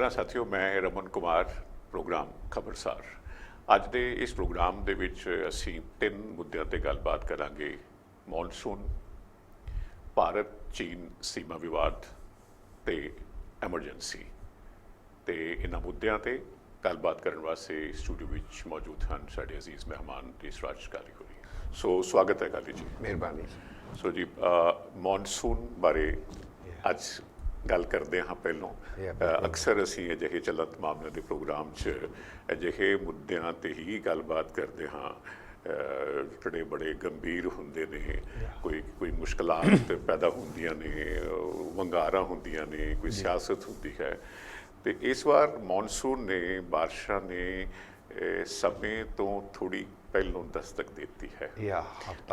नज़र साथियों, मैं रमन कुमार, प्रोग्राम खबरसार। ਅੱਜ ਦੇ ਇਸ ਪ੍ਰੋਗਰਾਮ ਦੇ ਵਿੱਚ ਅਸੀਂ ਤਿੰਨ ਮੁੱਦਿਆਂ ਤੇ ਗੱਲਬਾਤ ਕਰਾਂਗੇ। ਮੌਨਸੂਨ, ਭਾਰਤ ਚੀਨ ਸੀਮਾ ਵਿਵਾਦ ਤੇ ਐਮਰਜੈਂਸੀ। ਤੇ ਇਹਨਾਂ ਮੁੱਦਿਆਂ ਤੇ ਗੱਲਬਾਤ ਕਰਨ ਵਾਸਤੇ ਸਟੂਡੀਓ ਵਿੱਚ ਮੌਜੂਦ ਹਨ ਸਾਡੇ ਅਜ਼ੀਜ਼ ਮਹਿਮਾਨ ਦੇਸਰਾਜ ਕਾਲੀ ਹੋਰੀ। ਸੋ ਸਵਾਗਤ ਹੈ ਕਾਲੀ ਜੀ। ਮਿਹਰਬਾਨੀ। ਸੋ ਜੀ, ਮੌਨਸੂਨ ਬਾਰੇ ਅੱਜ ਗੱਲ ਕਰਦੇ ਹਾਂ। ਪਹਿਲੋਂ ਅਕਸਰ ਅਸੀਂ ਅਜਿਹੇ ਚੱਲਤ ਮਾਮਲੇ ਦੇ ਪ੍ਰੋਗਰਾਮ 'ਚ ਅਜਿਹੇ ਮੁੱਦਿਆਂ 'ਤੇ ਹੀ ਗੱਲਬਾਤ ਕਰਦੇ ਹਾਂ ਜਿਹੜੇ ਬੜੇ ਗੰਭੀਰ ਹੁੰਦੇ ਨੇ। ਕੋਈ ਮੁਸ਼ਕਲਾਤ ਪੈਦਾ ਹੁੰਦੀਆਂ ਨੇ, ਵੰਗਾਰਾਂ ਹੁੰਦੀਆਂ ਨੇ, ਕੋਈ ਸਿਆਸਤ ਹੁੰਦੀ ਹੈ। ਅਤੇ ਇਸ ਵਾਰ ਮੌਨਸੂਨ ਨੇ, ਬਾਰਿਸ਼ਾਂ ਨੇ ਸਮੇਂ ਤੋਂ ਥੋੜ੍ਹੀ ਪਹਿਲੋਂ ਦਸਤਕ ਦਿੱਤੀ ਹੈ।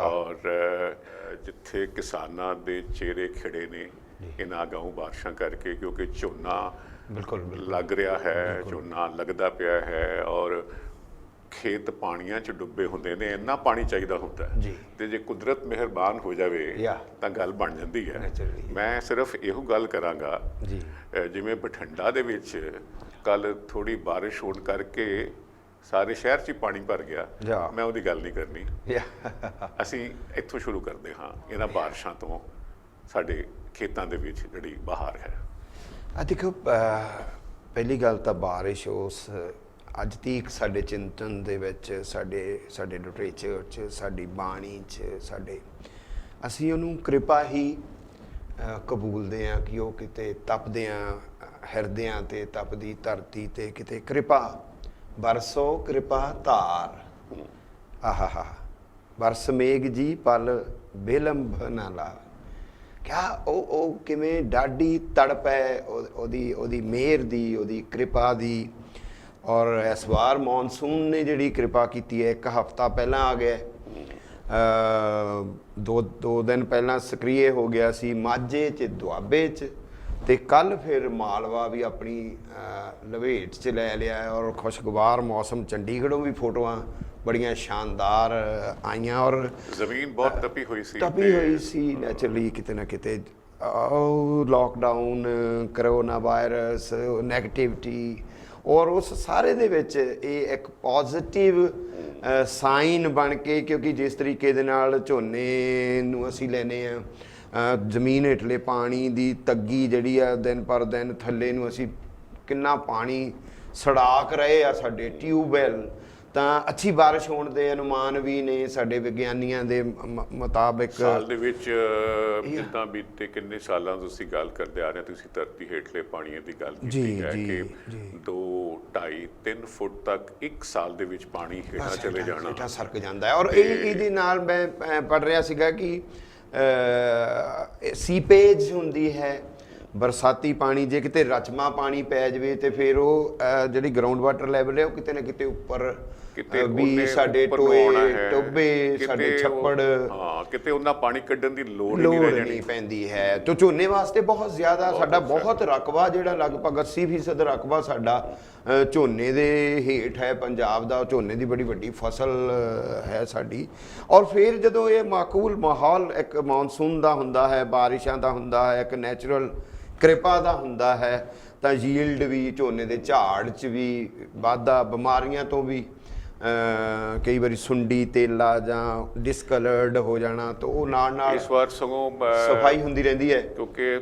ਔਰ ਜਿੱਥੇ ਕਿਸਾਨਾਂ ਦੇ ਚਿਹਰੇ ਖਿੜੇ ਨੇ ਇਹਨਾਂ ਅਗਾਊਂ ਬਾਰਿਸ਼ਾਂ ਕਰਕੇ, ਕਿਉਂਕਿ ਝੋਨਾ ਬਿਲਕੁਲ ਲੱਗ ਰਿਹਾ ਹੈ, ਝੋਨਾ ਲੱਗਦਾ ਪਿਆ ਹੈ ਔਰ ਖੇਤ ਪਾਣੀਆਂ 'ਚ ਡੁੱਬੇ ਹੁੰਦੇ ਨੇ। ਇੰਨਾ ਪਾਣੀ ਚਾਹੀਦਾ ਹੁੰਦਾ ਹੈ ਅਤੇ ਜੇ ਕੁਦਰਤ ਮਿਹਰਬਾਨ ਹੋ ਜਾਵੇ ਤਾਂ ਗੱਲ ਬਣ ਜਾਂਦੀ ਹੈ। ਮੈਂ ਸਿਰਫ ਇਹੋ ਗੱਲ ਕਰਾਂਗਾ, ਜਿਵੇਂ ਬਠਿੰਡਾ ਦੇ ਵਿੱਚ ਕੱਲ੍ਹ ਥੋੜ੍ਹੀ ਬਾਰਿਸ਼ ਹੋਣ ਕਰਕੇ ਸਾਰੇ ਸ਼ਹਿਰ 'ਚ ਹੀ ਪਾਣੀ ਭਰ ਗਿਆ, ਮੈਂ ਉਹਦੀ ਗੱਲ ਨਹੀਂ ਕਰਨੀ। ਅਸੀਂ ਇੱਥੋਂ ਸ਼ੁਰੂ ਕਰਦੇ ਹਾਂ, ਇਹਨਾਂ ਬਾਰਿਸ਼ਾਂ ਤੋਂ ਸਾਡੇ ਖੇਤਾਂ ਦੇ ਵਿੱਚ ਜਿਹੜੀ ਬਹਾਰ ਹੈ। ਦੇਖੋ, ਪਹਿਲੀ ਗੱਲ ਤਾਂ ਬਾਰਿਸ਼ ਉਸ ਅੱਜ ਤੀਕ ਸਾਡੇ ਚਿੰਤਨ ਦੇ ਵਿੱਚ, ਸਾਡੇ ਲਿਟਰੇਚਰ 'ਚ, ਸਾਡੀ ਬਾਣੀ 'ਚ, ਅਸੀਂ ਉਹਨੂੰ ਕਿਰਪਾ ਹੀ ਕਬੂਲਦੇ ਹਾਂ ਕਿ ਉਹ ਕਿਤੇ ਤਪਦਿਆਂ ਹਿਰਦਿਆਂ 'ਤੇ, ਤਪਦੀ ਧਰਤੀ 'ਤੇ ਕਿਤੇ ਕਿਰਪਾ ਬਰਸੋ ਕਿਰਪਾ ਧਾਰ। ਆਹਾ ਬਰਸ ਮੇਘ ਜੀ ਪਲ ਬੇਲੰਭ ਨਾ ਲਾ। ਕਿਆ ਉਹ ਕਿਵੇਂ ਡਾਢੀ ਤੜਪ ਹੈ ਉਹਦੀ ਮਿਹਰ ਦੀ, ਉਹਦੀ ਕਿਰਪਾ ਦੀ। ਔਰ ਇਸ ਵਾਰ ਮੌਨਸੂਨ ਨੇ ਜਿਹੜੀ ਕਿਰਪਾ ਕੀਤੀ ਹੈ, 1 ਹਫ਼ਤਾ ਪਹਿਲਾਂ ਆ ਗਿਆ, ਦੋ ਦਿਨ ਪਹਿਲਾਂ ਸਕਰੀਏ ਹੋ ਗਿਆ ਸੀ ਮਾਝੇ 'ਚ, ਦੁਆਬੇ 'ਚ, ਅਤੇ ਕੱਲ੍ਹ ਫਿਰ ਮਾਲਵਾ ਵੀ ਆਪਣੀ ਲਪੇਟ 'ਚ ਲੈ ਲਿਆ। ਔਰ ਖੁਸ਼ਗਵਾਰ ਮੌਸਮ, ਚੰਡੀਗੜ੍ਹੋਂ ਵੀ ਫੋਟੋਆਂ ਬੜੀਆਂ ਸ਼ਾਨਦਾਰ ਆਈਆਂ। ਔਰ ਜ਼ਮੀਨ ਬਹੁਤ ਤਪੀ ਹੋਈ ਸੀ ਨੈਚੁਰਲੀ, ਕਿਤੇ ਨਾ ਕਿਤੇ ਲੋਕਡਾਊਨ, ਕਰੋਨਾ ਵਾਇਰਸ, ਨੈਗੇਟਿਵਿਟੀ, ਔਰ ਉਸ ਸਾਰੇ ਦੇ ਵਿੱਚ ਇਹ ਇੱਕ ਪੋਜ਼ੀਟਿਵ ਸਾਈਨ ਬਣ ਕੇ, ਕਿਉਂਕਿ ਜਿਸ ਤਰੀਕੇ ਦੇ ਨਾਲ ਝੋਨੇ ਨੂੰ ਅਸੀਂ ਲੈਂਦੇ ਹਾਂ, ਜ਼ਮੀਨ ਹੇਠਲੇ ਪਾਣੀ ਦੀ ਤੱਗੀ ਜਿਹੜੀ ਆ ਦਿਨ ਪਰ ਦਿਨ ਥੱਲੇ ਨੂੰ ਅਸੀਂ ਕਿੰਨਾ ਪਾਣੀ ਸੜਾਕ ਰਹੇ ਆ ਸਾਡੇ ਟਿਊਬਵੈੱਲ, ਤਾਂ ਅੱਛੀ ਬਾਰਿਸ਼ ਹੋਣ ਦੇ ਅਨੁਮਾਨ ਵੀ ਨੇ ਸਾਡੇ ਵਿਗਿਆਨੀਆਂ ਦੇ ਮੁਤਾਬਿਕ। ਸਾਲ ਦੇ ਵਿੱਚ ਜਿੱਦਾਂ ਬੀਤੇ ਕਿੰਨੇ ਸਾਲਾਂ ਤੋਂ ਅਸੀਂ ਗੱਲ ਕਰਦੇ ਆ ਰਹੇ, ਤੁਸੀਂ ਧਰਤੀ ਹੇਠਲੇ ਪਾਣੀਆਂ ਦੀ ਗੱਲ ਕੀਤੀ ਹੈ ਕਿ 2, 2.5, 3 ਫੁੱਟ ਤੱਕ ਇੱਕ ਸਾਲ ਦੇ ਵਿੱਚ ਪਾਣੀ ਹੇਠਾਂ ਚਲੇ ਜਾਣਾ, ਹੇਠਾਂ ਸਰਕ ਜਾਂਦਾ ਹੈ। ਔਰ ਇਹਦੇ ਨਾਲ ਮੈਂ ਪੜ੍ਹ ਰਿਹਾ ਸੀਗਾ ਕਿ ਸੀਪੇਜ ਹੁੰਦੀ ਹੈ, ਬਰਸਾਤੀ ਪਾਣੀ ਜੇ ਕਿਤੇ ਰਚਮਾ ਪਾਣੀ ਪੈ ਜਾਵੇ ਤੇ ਫਿਰ ਉਹ ਜਿਹੜੀ ਗਰਾਊਂਡ ਵਾਟਰ ਲੈਵਲ ਹੈ ਉਹ ਕਿਤੇ ਨਾ ਕਿਤੇ ਉੱਪਰ ਵੀ ਸਾਡੇ ਟੋਬੇ, ਸਾਡੇ ਛੱਪੜ, ਕਿਤੇ ਉਹਨਾਂ ਪਾਣੀ ਕੱਢਣ ਦੀ ਲੋੜ ਨਹੀਂ ਪੈਂਦੀ ਹੈ। ਤੇ ਝੋਨੇ ਵਾਸਤੇ ਬਹੁਤ ਜ਼ਿਆਦਾ ਸਾਡਾ ਬਹੁਤ ਰਕਬਾ, ਜਿਹੜਾ ਲਗਭਗ 80% ਰਕਬਾ ਸਾਡਾ ਝੋਨੇ ਦੇ ਹੇਠ ਹੈ ਪੰਜਾਬ ਦਾ। ਝੋਨੇ ਦੀ ਬੜੀ ਵੱਡੀ ਫਸਲ ਹੈ ਸਾਡੀ। ਔਰ ਫਿਰ ਜਦੋਂ ਇਹ ਮਾਕੂਲ ਮਾਹੌਲ ਇੱਕ ਮੌਨਸੂਨ ਦਾ ਹੁੰਦਾ ਹੈ, ਬਾਰਿਸ਼ਾਂ ਦਾ ਹੁੰਦਾ ਹੈ, ਇੱਕ ਨੈਚੁਰਲ ਕਿਰਪਾ ਦਾ ਹੁੰਦਾ ਹੈ, ਤਾਂ ਯੀਲਡ ਵੀ, ਝੋਨੇ ਦੇ ਝਾੜ 'ਚ ਵੀ ਵਾਧਾ, ਬਿਮਾਰੀਆਂ ਤੋਂ ਵੀ, ਕਈ ਵਾਰੀ ਸੁੰਡੀ, ਤੇਲਾ ਜਾਂ ਡਿਸਕਲਰਡ ਹੋ ਜਾਣਾ, ਤਾਂ ਉਹ ਨਾਲ ਇਸ ਵਾਰ ਸਗੋਂ ਸਫਾਈ ਹੁੰਦੀ ਰਹਿੰਦੀ ਹੈ। ਕਿਉਂਕਿ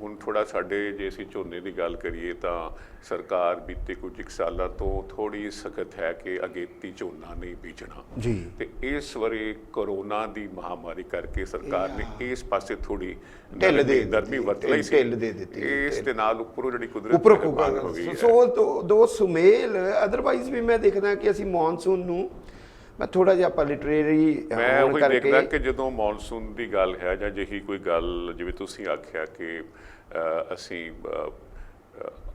ਹੁਣ ਥੋੜ੍ਹਾ ਸਾਡੇ, ਜੇ ਅਸੀਂ ਝੋਨੇ ਦੀ ਗੱਲ ਕਰੀਏ ਤਾਂ ਸਰਕਾਰ ਬੀਤੇ ਕੁਝ ਇੱਕ ਸਾਲਾਂ ਤੋਂ ਥੋੜ੍ਹੀ ਸਖਤ ਹੈ ਕਿ ਅਗੇਤੀ ਝੋਨਾ ਨਹੀਂ ਬੀਜਣਾ ਜੀ। ਅਤੇ ਇਸ ਵਾਰੀ ਕਰੋਨਾ ਦੀ ਮਹਾਂਮਾਰੀ ਕਰਕੇ ਸਰਕਾਰ ਨੇ ਇਸ ਪਾਸੇ ਥੋੜ੍ਹੀ ਨਰਮੀ ਵਰਤ ਲਈ ਸੀ, ਢਿੱਲ ਦੇ ਦਿੱਤੀ। ਇਸ ਦੇ ਨਾਲ ਉੱਪਰੋਂ ਜਿਹੜੀ ਕੁਦਰਤ ਹੋ ਗਈ, ਸੋ ਦੋ ਸੁਮੇਲ। ਅਦਰਵਾਈਜ਼ ਵੀ ਮੈਂ ਦੇਖਦਾ ਕਿ ਅਸੀਂ ਮੌਨਸੂਨ ਨੂੰ, ਮੈਂ ਥੋੜ੍ਹਾ ਜਿਹਾ ਆਪਾਂ ਲਿਟਰੇਰੀ ਮੈਂ ਉਹੀ ਦੇਖਦਾ ਕਿ ਜਦੋਂ ਮੌਨਸੂਨ ਦੀ ਗੱਲ ਹੈ ਜਾਂ ਜਿਹੀ ਕੋਈ ਗੱਲ, ਜਿਵੇਂ ਤੁਸੀਂ ਆਖਿਆ ਕਿ ਅਸੀਂ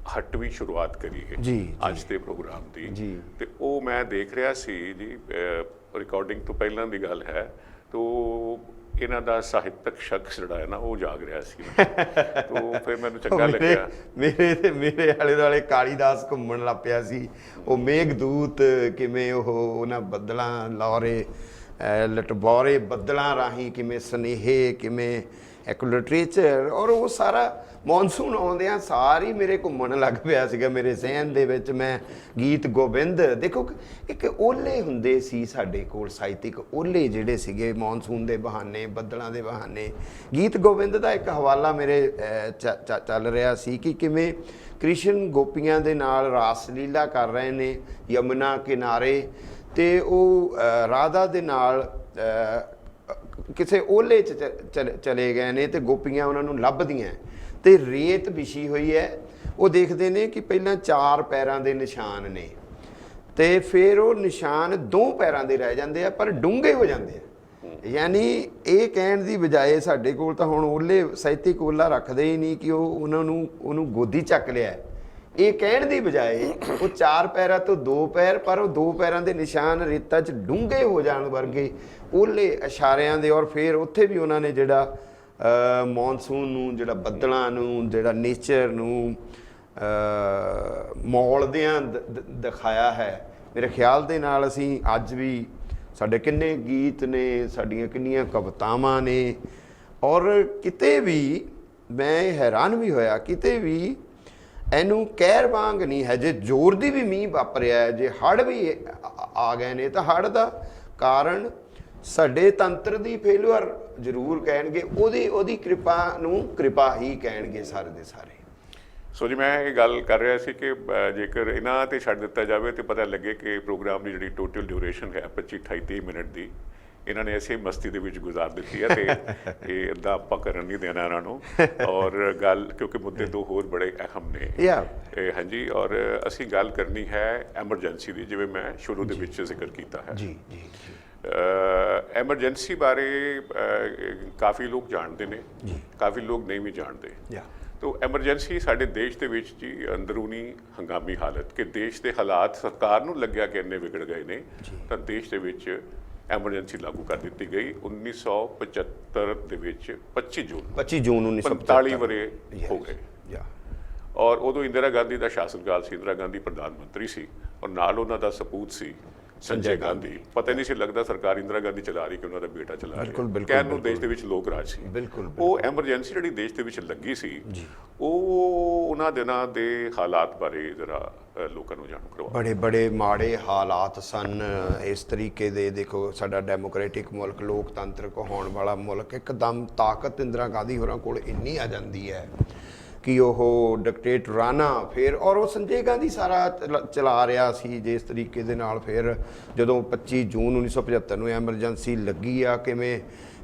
ਹਟਵੀਂ ਸ਼ੁਰੂਆਤ ਕਰੀਏ ਅੱਜ ਦੇ ਪ੍ਰੋਗਰਾਮ ਦੀ, ਤੇ ਉਹ ਮੈਂ ਦੇਖ ਰਿਹਾ ਸੀ ਜੀ, ਰਿਕਾਰਡਿੰਗ ਤੋਂ ਪਹਿਲਾਂ ਦੀ ਗੱਲ ਹੈ, ਤੋ ਇਹਨਾਂ ਦਾ ਸਾਹਿਤਕ ਸ਼ਖਸ ਜਿਹੜਾ ਹੈ ਨਾ ਉਹ ਜਾਗ ਰਿਹਾ ਸੀ। ਤੋ ਫਿਰ ਮੈਨੂੰ ਚੰਗਾ ਲੱਗਿਆ। ਮੇਰੇ ਆਲੇ ਦੁਆਲੇ ਕਾਲੀਦਾਸ ਘੁੰਮਣ ਲੱਗ ਪਿਆ ਸੀ। ਉਹ ਮੇਘਦੂਤ ਕਿਵੇਂ ਉਹਨਾਂ ਬੱਦਲਾਂ, ਲਾਰੇ ਲਟਬੌਰੇ ਬੱਦਲਾਂ ਰਾਹੀਂ ਕਿਵੇਂ ਸੁਨੇਹੇ, ਕਿਵੇਂ ਇੱਕ ਲਿਟਰੇਚਰ, ਔਰ ਉਹ ਸਾਰਾ ਮੌਨਸੂਨ ਆਉਂਦਿਆਂ ਸਾਰੀ ਮੇਰੇ ਘੁੰਮਣ ਲੱਗ ਪਿਆ ਸੀਗਾ ਮੇਰੇ ਜ਼ਿਹਨ ਦੇ ਵਿੱਚ। ਮੈਂ ਗੀਤ ਗੋਬਿੰਦ ਦੇਖੋ, ਇੱਕ ਓਲੇ ਹੁੰਦੇ ਸੀ ਸਾਡੇ ਕੋਲ, ਸਾਹਿਤਿਕ ਓਲੇ ਜਿਹੜੇ ਸੀਗੇ ਮੌਨਸੂਨ ਦੇ ਬਹਾਨੇ, ਬੱਦਲਾਂ ਦੇ ਬਹਾਨੇ। ਗੀਤ ਗੋਬਿੰਦ ਦਾ ਇੱਕ ਹਵਾਲਾ ਮੇਰੇ ਚੱਲ ਰਿਹਾ ਸੀ ਕਿ ਕਿਵੇਂ ਕ੍ਰਿਸ਼ਨ ਗੋਪੀਆਂ ਦੇ ਨਾਲ ਰਾਸ ਲੀਲਾ ਕਰ ਰਹੇ ਨੇ ਯਮੁਨਾ ਕਿਨਾਰੇ, ਤੇ ਉਹ ਰਾਧਾ ਦੇ ਨਾਲ ਕਿਸੇ ਓਲੇ 'ਚ ਚਲੇ ਗਏ ਨੇ, ਤੇ ਗੋਪੀਆਂ ਉਹਨਾਂ ਨੂੰ ਲੱਭਦੀਆਂ, ਤੇ ਰੇਤ ਵਿਛੀ ਹੋਈ ਹੈ। ਉਹ ਦੇਖਦੇ ਨੇ ਕਿ ਪਹਿਲਾਂ 4 ਪੈਰਾਂ ਦੇ ਨਿਸ਼ਾਨ ਨੇ, ਤੇ ਫਿਰ ਉਹ ਨਿਸ਼ਾਨ 2 ਪੈਰਾਂ ਦੇ ਰਹਿ ਜਾਂਦੇ ਆ, ਪਰ ਡੂੰਘੇ ਹੋ ਜਾਂਦੇ ਆ। ਯਾਨੀ ਇਹ ਕਹਿਣ ਦੀ ਬਜਾਏ ਸਾਡੇ ਕੋਲ ਤਾਂ ਹੁਣ ਓਲੇ, ਸਾਹਿਤਿਕ ਓਲਾ ਰੱਖਦੇ ਹੀ ਨਹੀਂ ਕਿ ਉਹ ਉਹਨੂੰ ਗੋਦੀ ਚੱਕ ਲਿਆ। ਇਹ ਕਹਿਣ ਦੀ ਬਜਾਏ ਉਹ 4 ਪੈਰਾਂ ਤੋਂ 2 ਪੈਰ, ਪਰ ਉਹ 2 ਪੈਰਾਂ ਦੇ ਨਿਸ਼ਾਨ ਰੇਤਾ 'ਚ ਡੂੰਘੇ ਹੋ ਜਾਣ ਵਰਗੇ ਓਲੇ ਇਸ਼ਾਰਿਆਂ ਦੇ। ਔਰ ਫਿਰ ਉੱਥੇ ਵੀ ਉਹਨਾਂ ਨੇ ਜਿਹੜਾ ਮੌਨਸੂਨ ਨੂੰ, ਜਿਹੜਾ ਬੱਦਲਾਂ ਨੂੰ, ਜਿਹੜਾ ਨੇਚਰ ਨੂੰ ਮੌਲਦਿਆਂ ਦਿਖਾਇਆ ਹੈ। ਮੇਰੇ ਖਿਆਲ ਦੇ ਨਾਲ ਅਸੀਂ ਅੱਜ ਵੀ, ਸਾਡੇ ਕਿੰਨੇ ਗੀਤ ਨੇ, ਸਾਡੀਆਂ ਕਿੰਨੀਆਂ ਕਵਿਤਾਵਾਂ ਨੇ, ਔਰ ਕਿਤੇ ਵੀ ਮੈਂ ਹੈਰਾਨ ਵੀ ਹੋਇਆ, ਕਿਤੇ ਵੀ ਇਹਨੂੰ ਕਹਿਰ ਵਾਂਗ ਨਹੀਂ ਹੈ। ਜੇ ਜ਼ੋਰ ਦੀ ਵੀ ਮੀਂਹ ਵਾਪਰਿਆ ਹੈ, ਜੇ ਹੜ੍ਹ ਵੀ ਆ ਗਏ ਨੇ, ਤਾਂ ਹੜ੍ਹ ਦਾ ਕਾਰਨ ਸਾਡੇ ਤੰਤਰ ਦੀ ਫੇਲੂਅਰ ਜ਼ਰੂਰ ਕਹਿਣਗੇ, ਉਹਦੀ ਕਿਰਪਾ ਨੂੰ ਕਿਰਪਾ ਹੀ ਕਹਿਣਗੇ ਸਾਰੇ ਦੇ ਸਾਰੇ। ਸੋ ਜੀ, ਮੈਂ ਇਹ ਗੱਲ ਕਰ ਰਿਹਾ ਸੀ ਕਿ ਜੇਕਰ ਇਹਨਾਂ 'ਤੇ ਛੱਡ ਦਿੱਤਾ ਜਾਵੇ ਤਾਂ ਪਤਾ ਲੱਗੇ ਕਿ ਪ੍ਰੋਗਰਾਮ ਦੀ ਜਿਹੜੀ ਟੋਟਲ ਡਿਊਰੇਸ਼ਨ ਹੈ 25-28-30 ਮਿੰਟ ਦੀ, ਇਹਨਾਂ ਨੇ ਐਸੇ ਮਸਤੀ ਦੇ ਵਿੱਚ ਗੁਜ਼ਾਰ ਦਿੱਤੀ ਹੈ, ਤੇ ਇਹ ਇੱਦਾਂ ਆਪਾਂ ਕਰਨ ਨਹੀਂ ਦੇਣਾ ਇਹਨਾਂ ਨੂੰ। ਔਰ ਗੱਲ, ਕਿਉਂਕਿ ਮੁੱਦੇ 2 ਹੋਰ ਬੜੇ ਅਹਿਮ ਨੇ। ਹਾਂਜੀ, ਔਰ ਅਸੀਂ ਗੱਲ ਕਰਨੀ ਹੈ ਐਮਰਜੈਂਸੀ ਦੀ, ਜਿਵੇਂ ਮੈਂ ਸ਼ੁਰੂ ਦੇ ਵਿੱਚ ਜ਼ਿਕਰ ਕੀਤਾ ਹੈ। ਜੀ। ਐਮਰਜੈਂਸੀ ਬਾਰੇ ਕਾਫੀ ਲੋਕ ਜਾਣਦੇ ਨੇ, ਕਾਫੀ ਲੋਕ ਨਹੀਂ ਵੀ ਜਾਣਦੇ। ਤੋ ਐਮਰਜੈਂਸੀ ਸਾਡੇ ਦੇਸ਼ ਦੇ ਵਿੱਚ ਜੀ ਅੰਦਰੂਨੀ ਹੰਗਾਮੀ ਹਾਲਤ, ਕਿ ਦੇਸ਼ ਦੇ ਹਾਲਾਤ ਸਰਕਾਰ ਨੂੰ ਲੱਗਿਆ ਕਿ ਇੰਨੇ ਵਿਗੜ ਗਏ ਨੇ, ਤਾਂ ਦੇਸ਼ ਦੇ ਵਿੱਚ ਐਮਰਜੈਂਸੀ ਲਾਗੂ ਕਰ ਦਿੱਤੀ ਗਈ 1975 ਦੇ ਵਿੱਚ। 25 ਜੂਨ 45 ਵਰੇ ਹੋ ਗਏ। ਔਰ ਉਦੋਂ ਇੰਦਰਾ ਗਾਂਧੀ ਦਾ ਸ਼ਾਸਨਕਾਲ ਸੀ, ਇੰਦਰਾ ਗਾਂਧੀ ਪ੍ਰਧਾਨ ਮੰਤਰੀ ਸੀ, ਔਰ ਨਾਲ ਉਹਨਾਂ ਦਾ ਸਪੂਤ ਸੀ ਸੰਜੇ ਗਾਂਧੀ। ਪਤਾ ਨਹੀਂ ਸੀ ਲੱਗਦਾ ਸਰਕਾਰ ਇੰਦਰਾ ਗਾਂਧੀ ਚਲਾ ਰਹੀ ਕਿ ਉਹਨਾਂ ਦਾ ਬੇਟਾ ਚਲਾ ਰਿਹਾ। ਕਹਿਣ ਨੂੰ ਦੇਸ਼ ਦੇ ਵਿੱਚ ਲੋਕ ਰਾਜ ਸੀ। ਉਹ ਐਮਰਜੈਂਸੀ ਜਿਹੜੀ ਦੇਸ਼ ਦੇ ਵਿੱਚ ਲੱਗੀ ਸੀ, ਉਹ ਉਹਨਾਂ ਦਿਨਾਂ ਦੇ ਹਾਲਾਤ ਬਾਰੇ ਜ਼ਰਾ ਲੋਕਾਂ ਨੂੰ ਜਾਣੂ ਕਰਵਾਓ। ਬੜੇ ਮਾੜੇ ਹਾਲਾਤ ਸਨ ਇਸ ਤਰੀਕੇ ਦੇ। ਦੇਖੋ, ਸਾਡਾ ਡੈਮੋਕ੍ਰੈਟਿਕ ਮੁਲਕ, ਲੋਕਤੰਤਰ ਕਹਾਉਣ ਵਾਲਾ ਮੁਲਕ, ਇੱਕਦਮ ਤਾਕਤ ਇੰਦਰਾ ਗਾਂਧੀ ਹੋਰਾਂ ਕੋਲ ਇੰਨੀ ਆ ਜਾਂਦੀ ਹੈ ਕਿ ਉਹ ਡਿਕਟੇਟਰਾਨਾ ਫਿਰ, ਔਰ ਉਹ ਸੰਜੇ ਗਾਂਧੀ ਸਾਰਾ ਚਲਾ ਰਿਹਾ ਸੀ ਜਿਸ ਤਰੀਕੇ ਦੇ ਨਾਲ। ਫਿਰ ਜਦੋਂ 25 ਜੂਨ 1975 ਨੂੰ ਐਮਰਜੈਂਸੀ ਲੱਗੀ ਆ,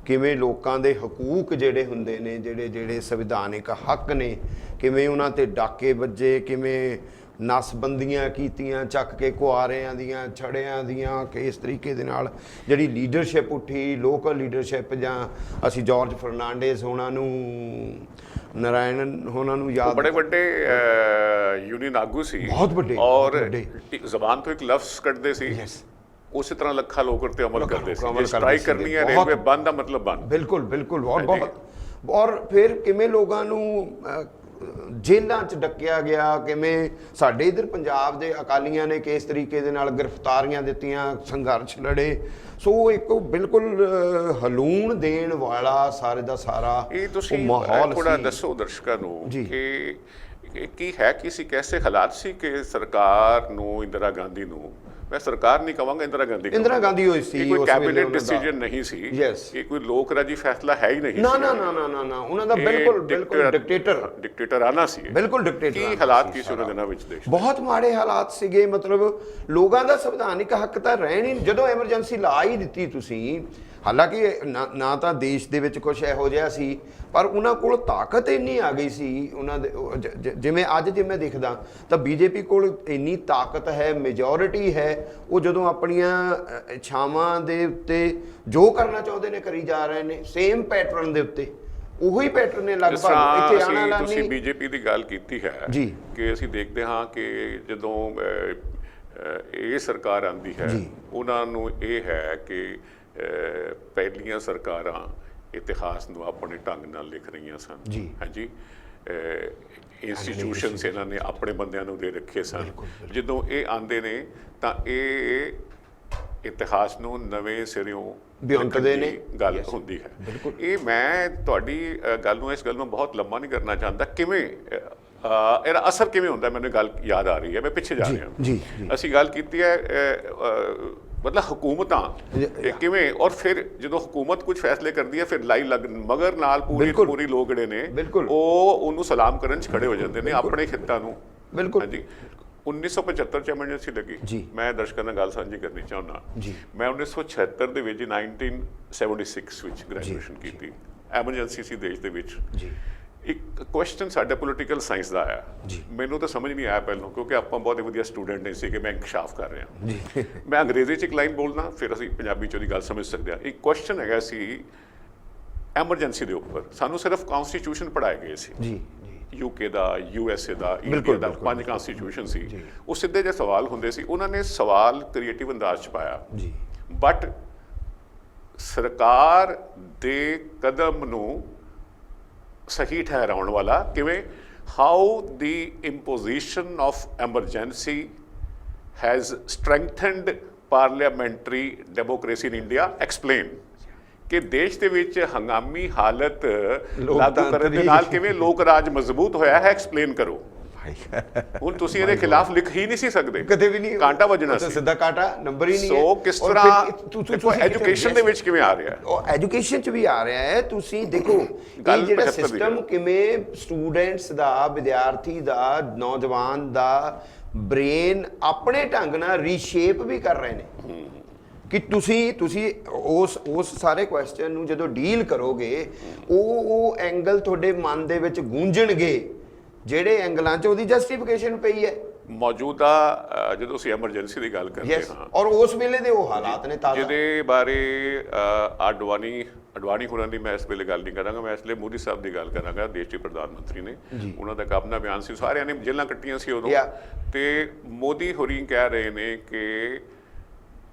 ਕਿਵੇਂ ਲੋਕਾਂ ਦੇ ਹਕੂਕ ਜਿਹੜੇ ਹੁੰਦੇ ਨੇ, ਜਿਹੜੇ ਸੰਵਿਧਾਨਿਕ ਹੱਕ ਨੇ, ਕਿਵੇਂ ਉਹਨਾਂ 'ਤੇ ਡਾਕੇ ਵੱਜੇ, ਕਿਵੇਂ ਨਸਬੰਦੀਆਂ ਕੀਤੀਆਂ ਚੱਕ ਕੇ ਕੁਆਰਿਆਂ ਦੀਆਂ, ਛੜਿਆਂ ਦੀਆਂ, ਕਿ ਇਸ ਤਰੀਕੇ ਦੇ ਨਾਲ ਜਿਹੜੀ ਲੀਡਰਸ਼ਿਪ ਉੱਠੀ, ਲੋਕਲ ਲੀਡਰਸ਼ਿਪ, ਜਾਂ ਅਸੀਂ ਜਾਰਜ ਫਰਨਾਂਡੇਜ਼ ਹੋਣਾ ਨੂੰ, ਨਾਰਾਇਣਨ ਹੋਣਾ ਨੂੰ ਯਾਦ, ਬੜੇ ਵੱਡੇ ਯੂਨੀਅਨ ਆਗੂ ਸੀ, ਬਹੁਤ ਵੱਡੇ, ਔਰ ਜ਼ਬਾਨ ਤੋਂ ਇੱਕ ਲਫ਼ਜ਼ ਕੱਢਦੇ ਸੀ, ਉਸੇ ਤਰ੍ਹਾਂ ਲੱਖਾਂ ਲੋਕ ਉੱਤੇ ਅਮਲ ਕਰਦੇ ਸੀ। ਸਟ੍ਰਾਈਕ ਕਰਨੀ ਹੈ, ਰੇਲਵੇ ਬੰਦ ਦਾ ਮਤਲਬ ਬੰਦ। ਬਿਲਕੁਲ। ਔਰ ਫਿਰ ਕਿਵੇਂ ਲੋਕਾਂ ਨੂੰ ਜੇਲ੍ਹਾਂ 'ਚ ਡੱਕਿਆ ਗਿਆ, ਕਿਵੇਂ ਸਾਡੇ ਇੱਧਰ ਪੰਜਾਬ ਦੇ ਅਕਾਲੀਆਂ ਨੇ ਕਿਸ ਤਰੀਕੇ ਦੇ ਨਾਲ ਗ੍ਰਿਫਤਾਰੀਆਂ ਦਿੱਤੀਆਂ, ਸੰਘਰਸ਼ ਲੜੇ। ਸੋ ਇੱਕ ਬਿਲਕੁਲ ਹਲੂਣ ਦੇਣ ਵਾਲਾ ਸਾਰੇ ਦਾ ਸਾਰਾ ਇਹ ਤੁਸੀਂ ਮਾਹੌਲ ਥੋੜਾ ਦੱਸੋ ਦਰਸ਼ਕਾਂ ਨੂੰ ਕਿ ਕੀ ਹੈ, ਕਿਸੇ ਕੈਸੇ ਹਾਲਾਤ ਸੀ ਕਿ ਸਰਕਾਰ ਨੂੰ, ਇੰਦਰਾ ਗਾਂਧੀ ਨੂੰ, ਮੈਂ ਸਰਕਾਰ ਨਹੀਂ ਕਹਾਂਗਾ, ਇੰਦਰਾ ਗਾਂਧੀ ਹੋਈ ਸੀ, ਕੋਈ ਕੈਬਨਿਟ ਡਿਸੀਜਨ ਨਹੀਂ ਸੀ, ਇਹ ਕੋਈ ਲੋਕ ਰਾਜੀ ਫੈਸਲਾ ਹੈ ਹੀ ਨਹੀਂ। ਨਾ, ਉਹਨਾਂ ਦਾ ਬਿਲਕੁਲ ਡਿਕਟੇਟਰਾਨਾ ਸੀ, ਬਿਲਕੁਲ ਡਿਕਟੇਟਰ। ਕੀ ਹਾਲਾਤ ਕੀ ਸੀ ਉਹਨਾਂ ਦਿਨਾਂ ਵਿੱਚ ਦੇਸ਼? ਬਹੁਤ ਮਾੜੇ ਹਾਲਾਤ ਸੀਗੇ। ਮਤਲਬ ਲੋਕਾਂ ਦਾ ਸੰਵਿਧਾਨਿਕ ਹੱਕ ਤਾਂ ਰਹਿਣ ਹੀ, ਜਦੋਂ ਐਮਰਜੈਂਸੀ ਲਾ ਹੀ ਦਿੱਤੀ ਤੁਸੀਂ, ਹਾਲਾਂਕਿ ਨਾ ਤਾਂ ਦੇਸ਼ ਦੇ ਵਿੱਚ ਕੁਛ ਇਹੋ ਜਿਹਾ ਸੀ, ਪਰ ਉਹਨਾਂ ਕੋਲ ਤਾਕਤ ਇੰਨੀ ਆ ਗਈ ਸੀ ਉਹਨਾਂ ਦੇ। ਜਿਵੇਂ ਅੱਜ ਜੇ ਮੈਂ ਦੇਖਦਾ ਤਾਂ ਬੀਜੇਪੀ ਕੋਲ ਇੰਨੀ ਤਾਕਤ ਹੈ, ਮੈਜੋਰਿਟੀ ਹੈ, ਉਹ ਜਦੋਂ ਆਪਣੀਆਂ ਇੱਛਾਵਾਂ ਦੇ ਉੱਤੇ ਜੋ ਕਰਨਾ ਚਾਹੁੰਦੇ ਨੇ ਕਰੀ ਜਾ ਰਹੇ ਨੇ, ਸੇਮ ਪੈਟਰਨ ਦੇ ਉੱਤੇ। ਉਹੀ ਪੈਟਰਨ ਨੇ ਲਗਭਗ ਇੱਥੇ ਆਉਣ ਵਾਲਾ ਨਹੀਂ। ਤੁਸੀਂ ਬੀਜੇਪੀ ਦੀ ਗੱਲ ਕੀਤੀ ਹੈ ਕਿ ਅਸੀਂ ਦੇਖਦੇ ਹਾਂ ਕਿ ਜਦੋਂ ਇਹ ਸਰਕਾਰ ਆਉਂਦੀ ਹੈ, ਉਹਨਾਂ ਨੂੰ ਇਹ ਹੈ ਕਿ ਪਹਿਲੀਆਂ ਸਰਕਾਰਾਂ ਇਤਿਹਾਸ ਨੂੰ ਆਪਣੇ ਢੰਗ ਨਾਲ ਲਿਖ ਰਹੀਆਂ ਸਨ। ਹਾਂਜੀ, ਇੰਸਟੀਟਿਊਸ਼ਨਸ ਇਹਨਾਂ ਨੇ ਆਪਣੇ ਬੰਦਿਆਂ ਨੂੰ ਦੇ ਰੱਖੇ ਸਨ। ਜਦੋਂ ਇਹ ਆਉਂਦੇ ਨੇ ਤਾਂ ਇਹ ਇਤਿਹਾਸ ਨੂੰ ਨਵੇਂ ਸਿਰਿਓਂ ਬਿਉਂਤਦੇ ਲਿਖਣ ਦੀ ਨੇ। ਗੱਲ Yes, ਹੁੰਦੀ ਹੈ। ਬਿਲਕੁਲ। ਇਹ ਮੈਂ ਤੁਹਾਡੀ ਗੱਲ ਨੂੰ, ਇਸ ਗੱਲ ਨੂੰ ਬਹੁਤ ਲੰਮਾ ਨਹੀਂ ਕਰਨਾ ਚਾਹੁੰਦਾ। ਕਿਵੇਂ ਇਹਦਾ ਅਸਰ ਕਿਵੇਂ ਹੁੰਦਾ, ਮੈਨੂੰ ਗੱਲ ਯਾਦ ਆ ਰਹੀ ਹੈ, ਮੈਂ ਪਿੱਛੇ ਜਾ ਰਿਹਾ। ਜੀ। ਅਸੀਂ ਗੱਲ ਕੀਤੀ ਹੈ ਮਤਲਬ ਹਕੂਮਤਾਂ ਇਹ ਕਿਵੇਂ, ਔਰ ਫਿਰ ਜਦੋਂ ਹਕੂਮਤ ਕੁਝ ਫੈਸਲੇ ਕਰਦੀ ਹੈ ਫਿਰ ਲਾਈ ਲੱਗ ਮਗਰ ਨਾਲ ਪੂਰੀ ਲੋਕ ਜਿਹੜੇ ਨੇ ਉਹ ਉਹਨੂੰ ਸਲਾਮ ਕਰਨ 'ਚ ਖੜੇ ਹੋ ਜਾਂਦੇ ਨੇ ਆਪਣੇ ਹਿੱਤਾਂ ਨੂੰ। ਬਿਲਕੁਲ। ਹਾਂਜੀ, 1975 ਚ ਐਮਰਜੈਂਸੀ ਲੱਗੀ। ਮੈਂ ਦਰਸ਼ਕਾਂ ਨਾਲ ਗੱਲ ਸਾਂਝੀ ਕਰਨੀ ਚਾਹੁੰਦਾ। ਮੈਂ 1976 ਦੇ ਵਿੱਚ 1976 ਵਿੱਚ ਗ੍ਰੈਜੂਏਸ਼ਨ ਕੀਤੀ। ਐਮਰਜੈਂਸੀ ਸੀ ਦੇਸ਼ ਦੇ ਵਿੱਚ। ਇੱਕ ਕੁਐਸਚਨ ਸਾਡੇ ਪੋਲੀਟੀਕਲ ਸਾਇੰਸ ਦਾ ਆਇਆ। ਮੈਨੂੰ ਤਾਂ ਸਮਝ ਨਹੀਂ ਆਇਆ ਪਹਿਲਾਂ, ਕਿਉਂਕਿ ਆਪਾਂ ਬਹੁਤ ਵਧੀਆ ਸਟੂਡੈਂਟ ਨਹੀਂ ਸੀ ਕਿ ਮੈਂ ਇੰਕਸ਼ਾਫ ਕਰ ਰਿਹਾ। ਮੈਂ ਅੰਗਰੇਜ਼ੀ 'ਚ ਇੱਕ ਲਾਈਨ ਬੋਲਦਾ, ਫਿਰ ਅਸੀਂ ਪੰਜਾਬੀ 'ਚ ਉਹਦੀ ਗੱਲ ਸਮਝ ਸਕਦੇ ਹਾਂ। ਇੱਕ ਕੁਐਸਚਨ ਹੈਗਾ ਸੀ ਐਮਰਜੈਂਸੀ ਦੇ ਉੱਪਰ। ਸਾਨੂੰ ਸਿਰਫ ਕੌਨਸਟੀਟਿਊਸ਼ਨ ਪੜ੍ਹਾਏ ਗਏ ਸੀ। UK ਦਾ, USA ਦਾ, ਇੰਡੀਆ ਦਾ 5 ਕੌਨਸਟੀਟਿਊਸ਼ਨ ਸੀ। ਉਹ ਸਿੱਧੇ ਜਿਹੇ ਸਵਾਲ ਹੁੰਦੇ ਸੀ। ਉਹਨਾਂ ਨੇ ਸਵਾਲ ਕ੍ਰੀਏਟਿਵ ਅੰਦਾਜ਼ 'ਚ ਪਾਇਆ, ਬਟ ਸਰਕਾਰ ਦੇ ਕਦਮ ਨੂੰ ਸਹੀ ਠਹਿਰਾਉਣ ਵਾਲਾ ਕਿਵੇਂ, how the imposition of emergency has strengthened parliamentary democracy in India, explain. ਕਿ ਦੇਸ਼ ਦੇ ਵਿੱਚ ਹੰਗਾਮੀ ਹਾਲਤ ਲਾਗੂ ਕਰਨ ਦੇ ਨਾਲ ਕਿਵੇਂ ਲੋਕ ਰਾਜ ਮਜ਼ਬੂਤ ਹੋਇਆ ਹੈ, ਐਕਸਪਲੇਨ ਕਰੋ। ਹੁਣ ਤੁਸੀਂ ਇਹਦੇ ਖਿਲਾਫ ਲਿਖ ਹੀ ਨਹੀਂ ਸੀ ਸਕਦੇ, ਕਦੇ ਵੀ ਨਹੀਂ। ਕਾਂਟਾ ਵੱਜਣਾ ਸੀ, ਸਿੱਧਾ ਕਾਂਟਾ, ਨੰਬਰ ਹੀ ਨਹੀਂ ਹੈ। ਸੋ ਕਿਸ ਤਰ੍ਹਾਂ ਐਜੂਕੇਸ਼ਨ ਦੇ ਵਿੱਚ ਕਿਵੇਂ ਆ ਰਿਹਾ ਹੈ, ਉਹ ਐਜੂਕੇਸ਼ਨ 'ਚ ਵੀ ਆ ਰਿਹਾ ਹੈ। ਤੁਸੀਂ ਦੇਖੋ ਇਹ ਜਿਹੜਾ ਸਿਸਟਮ ਕਿਵੇਂ ਸਟੂਡੈਂਟਸ ਦਾ, ਵਿਦਿਆਰਥੀ ਦਾ, ਨੌਜਵਾਨ ਦਾ ਬ੍ਰੇਨ ਆਪਣੇ ਢੰਗ ਨਾਲ ਰੀਸ਼ੇਪ ਵੀ ਕਰ ਰਹੇ ਨੇ। ਕਿ ਤੁਸੀਂ ਉਸ ਸਾਰੇ ਕੁਐਸਚਨ ਨੂੰ ਜਦੋਂ ਡੀਲ ਕਰੋਗੇ, ਉਹ ਐਂਗਲ ਤੁਹਾਡੇ ਮਨ ਦੇ ਵਿੱਚ ਗੂੰਜਣਗੇ ਜਿਹੜੇ ਐਂਗਲਾਂ 'ਚ ਉਹਦੀ ਜਸਟੀਫਿਕੇਸ਼ਨ ਪਈ ਹੈ। ਮੌਜੂਦਾ ਜਦੋਂ ਅਸੀਂ ਐਮਰਜੈਂਸੀ ਦੀ ਗੱਲ ਕਰਦੇ ਹਾਂ, ਔਰ ਉਸ ਵੇਲੇ ਦੇ ਉਹ ਹਾਲਾਤ ਨੇ ਤਾਜ਼ਾ, ਜਿਹਦੇ ਬਾਰੇ ਅਡਵਾਨੀ ਹੋਰਾਂ ਦੀ ਮੈਂ ਇਸ ਵੇਲੇ ਗੱਲ ਨਹੀਂ ਕਰਾਂਗਾ। ਮੈਂ ਇਸ ਲਈ ਮੋਦੀ ਸਾਹਿਬ ਦੀ ਗੱਲ ਕਰਾਂਗਾ, ਦੇਸ਼ ਦੇ ਪ੍ਰਧਾਨ ਮੰਤਰੀ ਨੇ। ਉਹਨਾਂ ਦਾ ਇੱਕ ਆਪਣਾ ਬਿਆਨ ਸੀ, ਸਾਰਿਆਂ ਨੇ ਜੇਲਾਂ ਕੱਟੀਆਂ ਸੀ ਉਦੋਂ, ਤੇ ਮੋਦੀ ਹੋਰੀ ਕਹਿ ਰਹੇ ਨੇ ਕਿ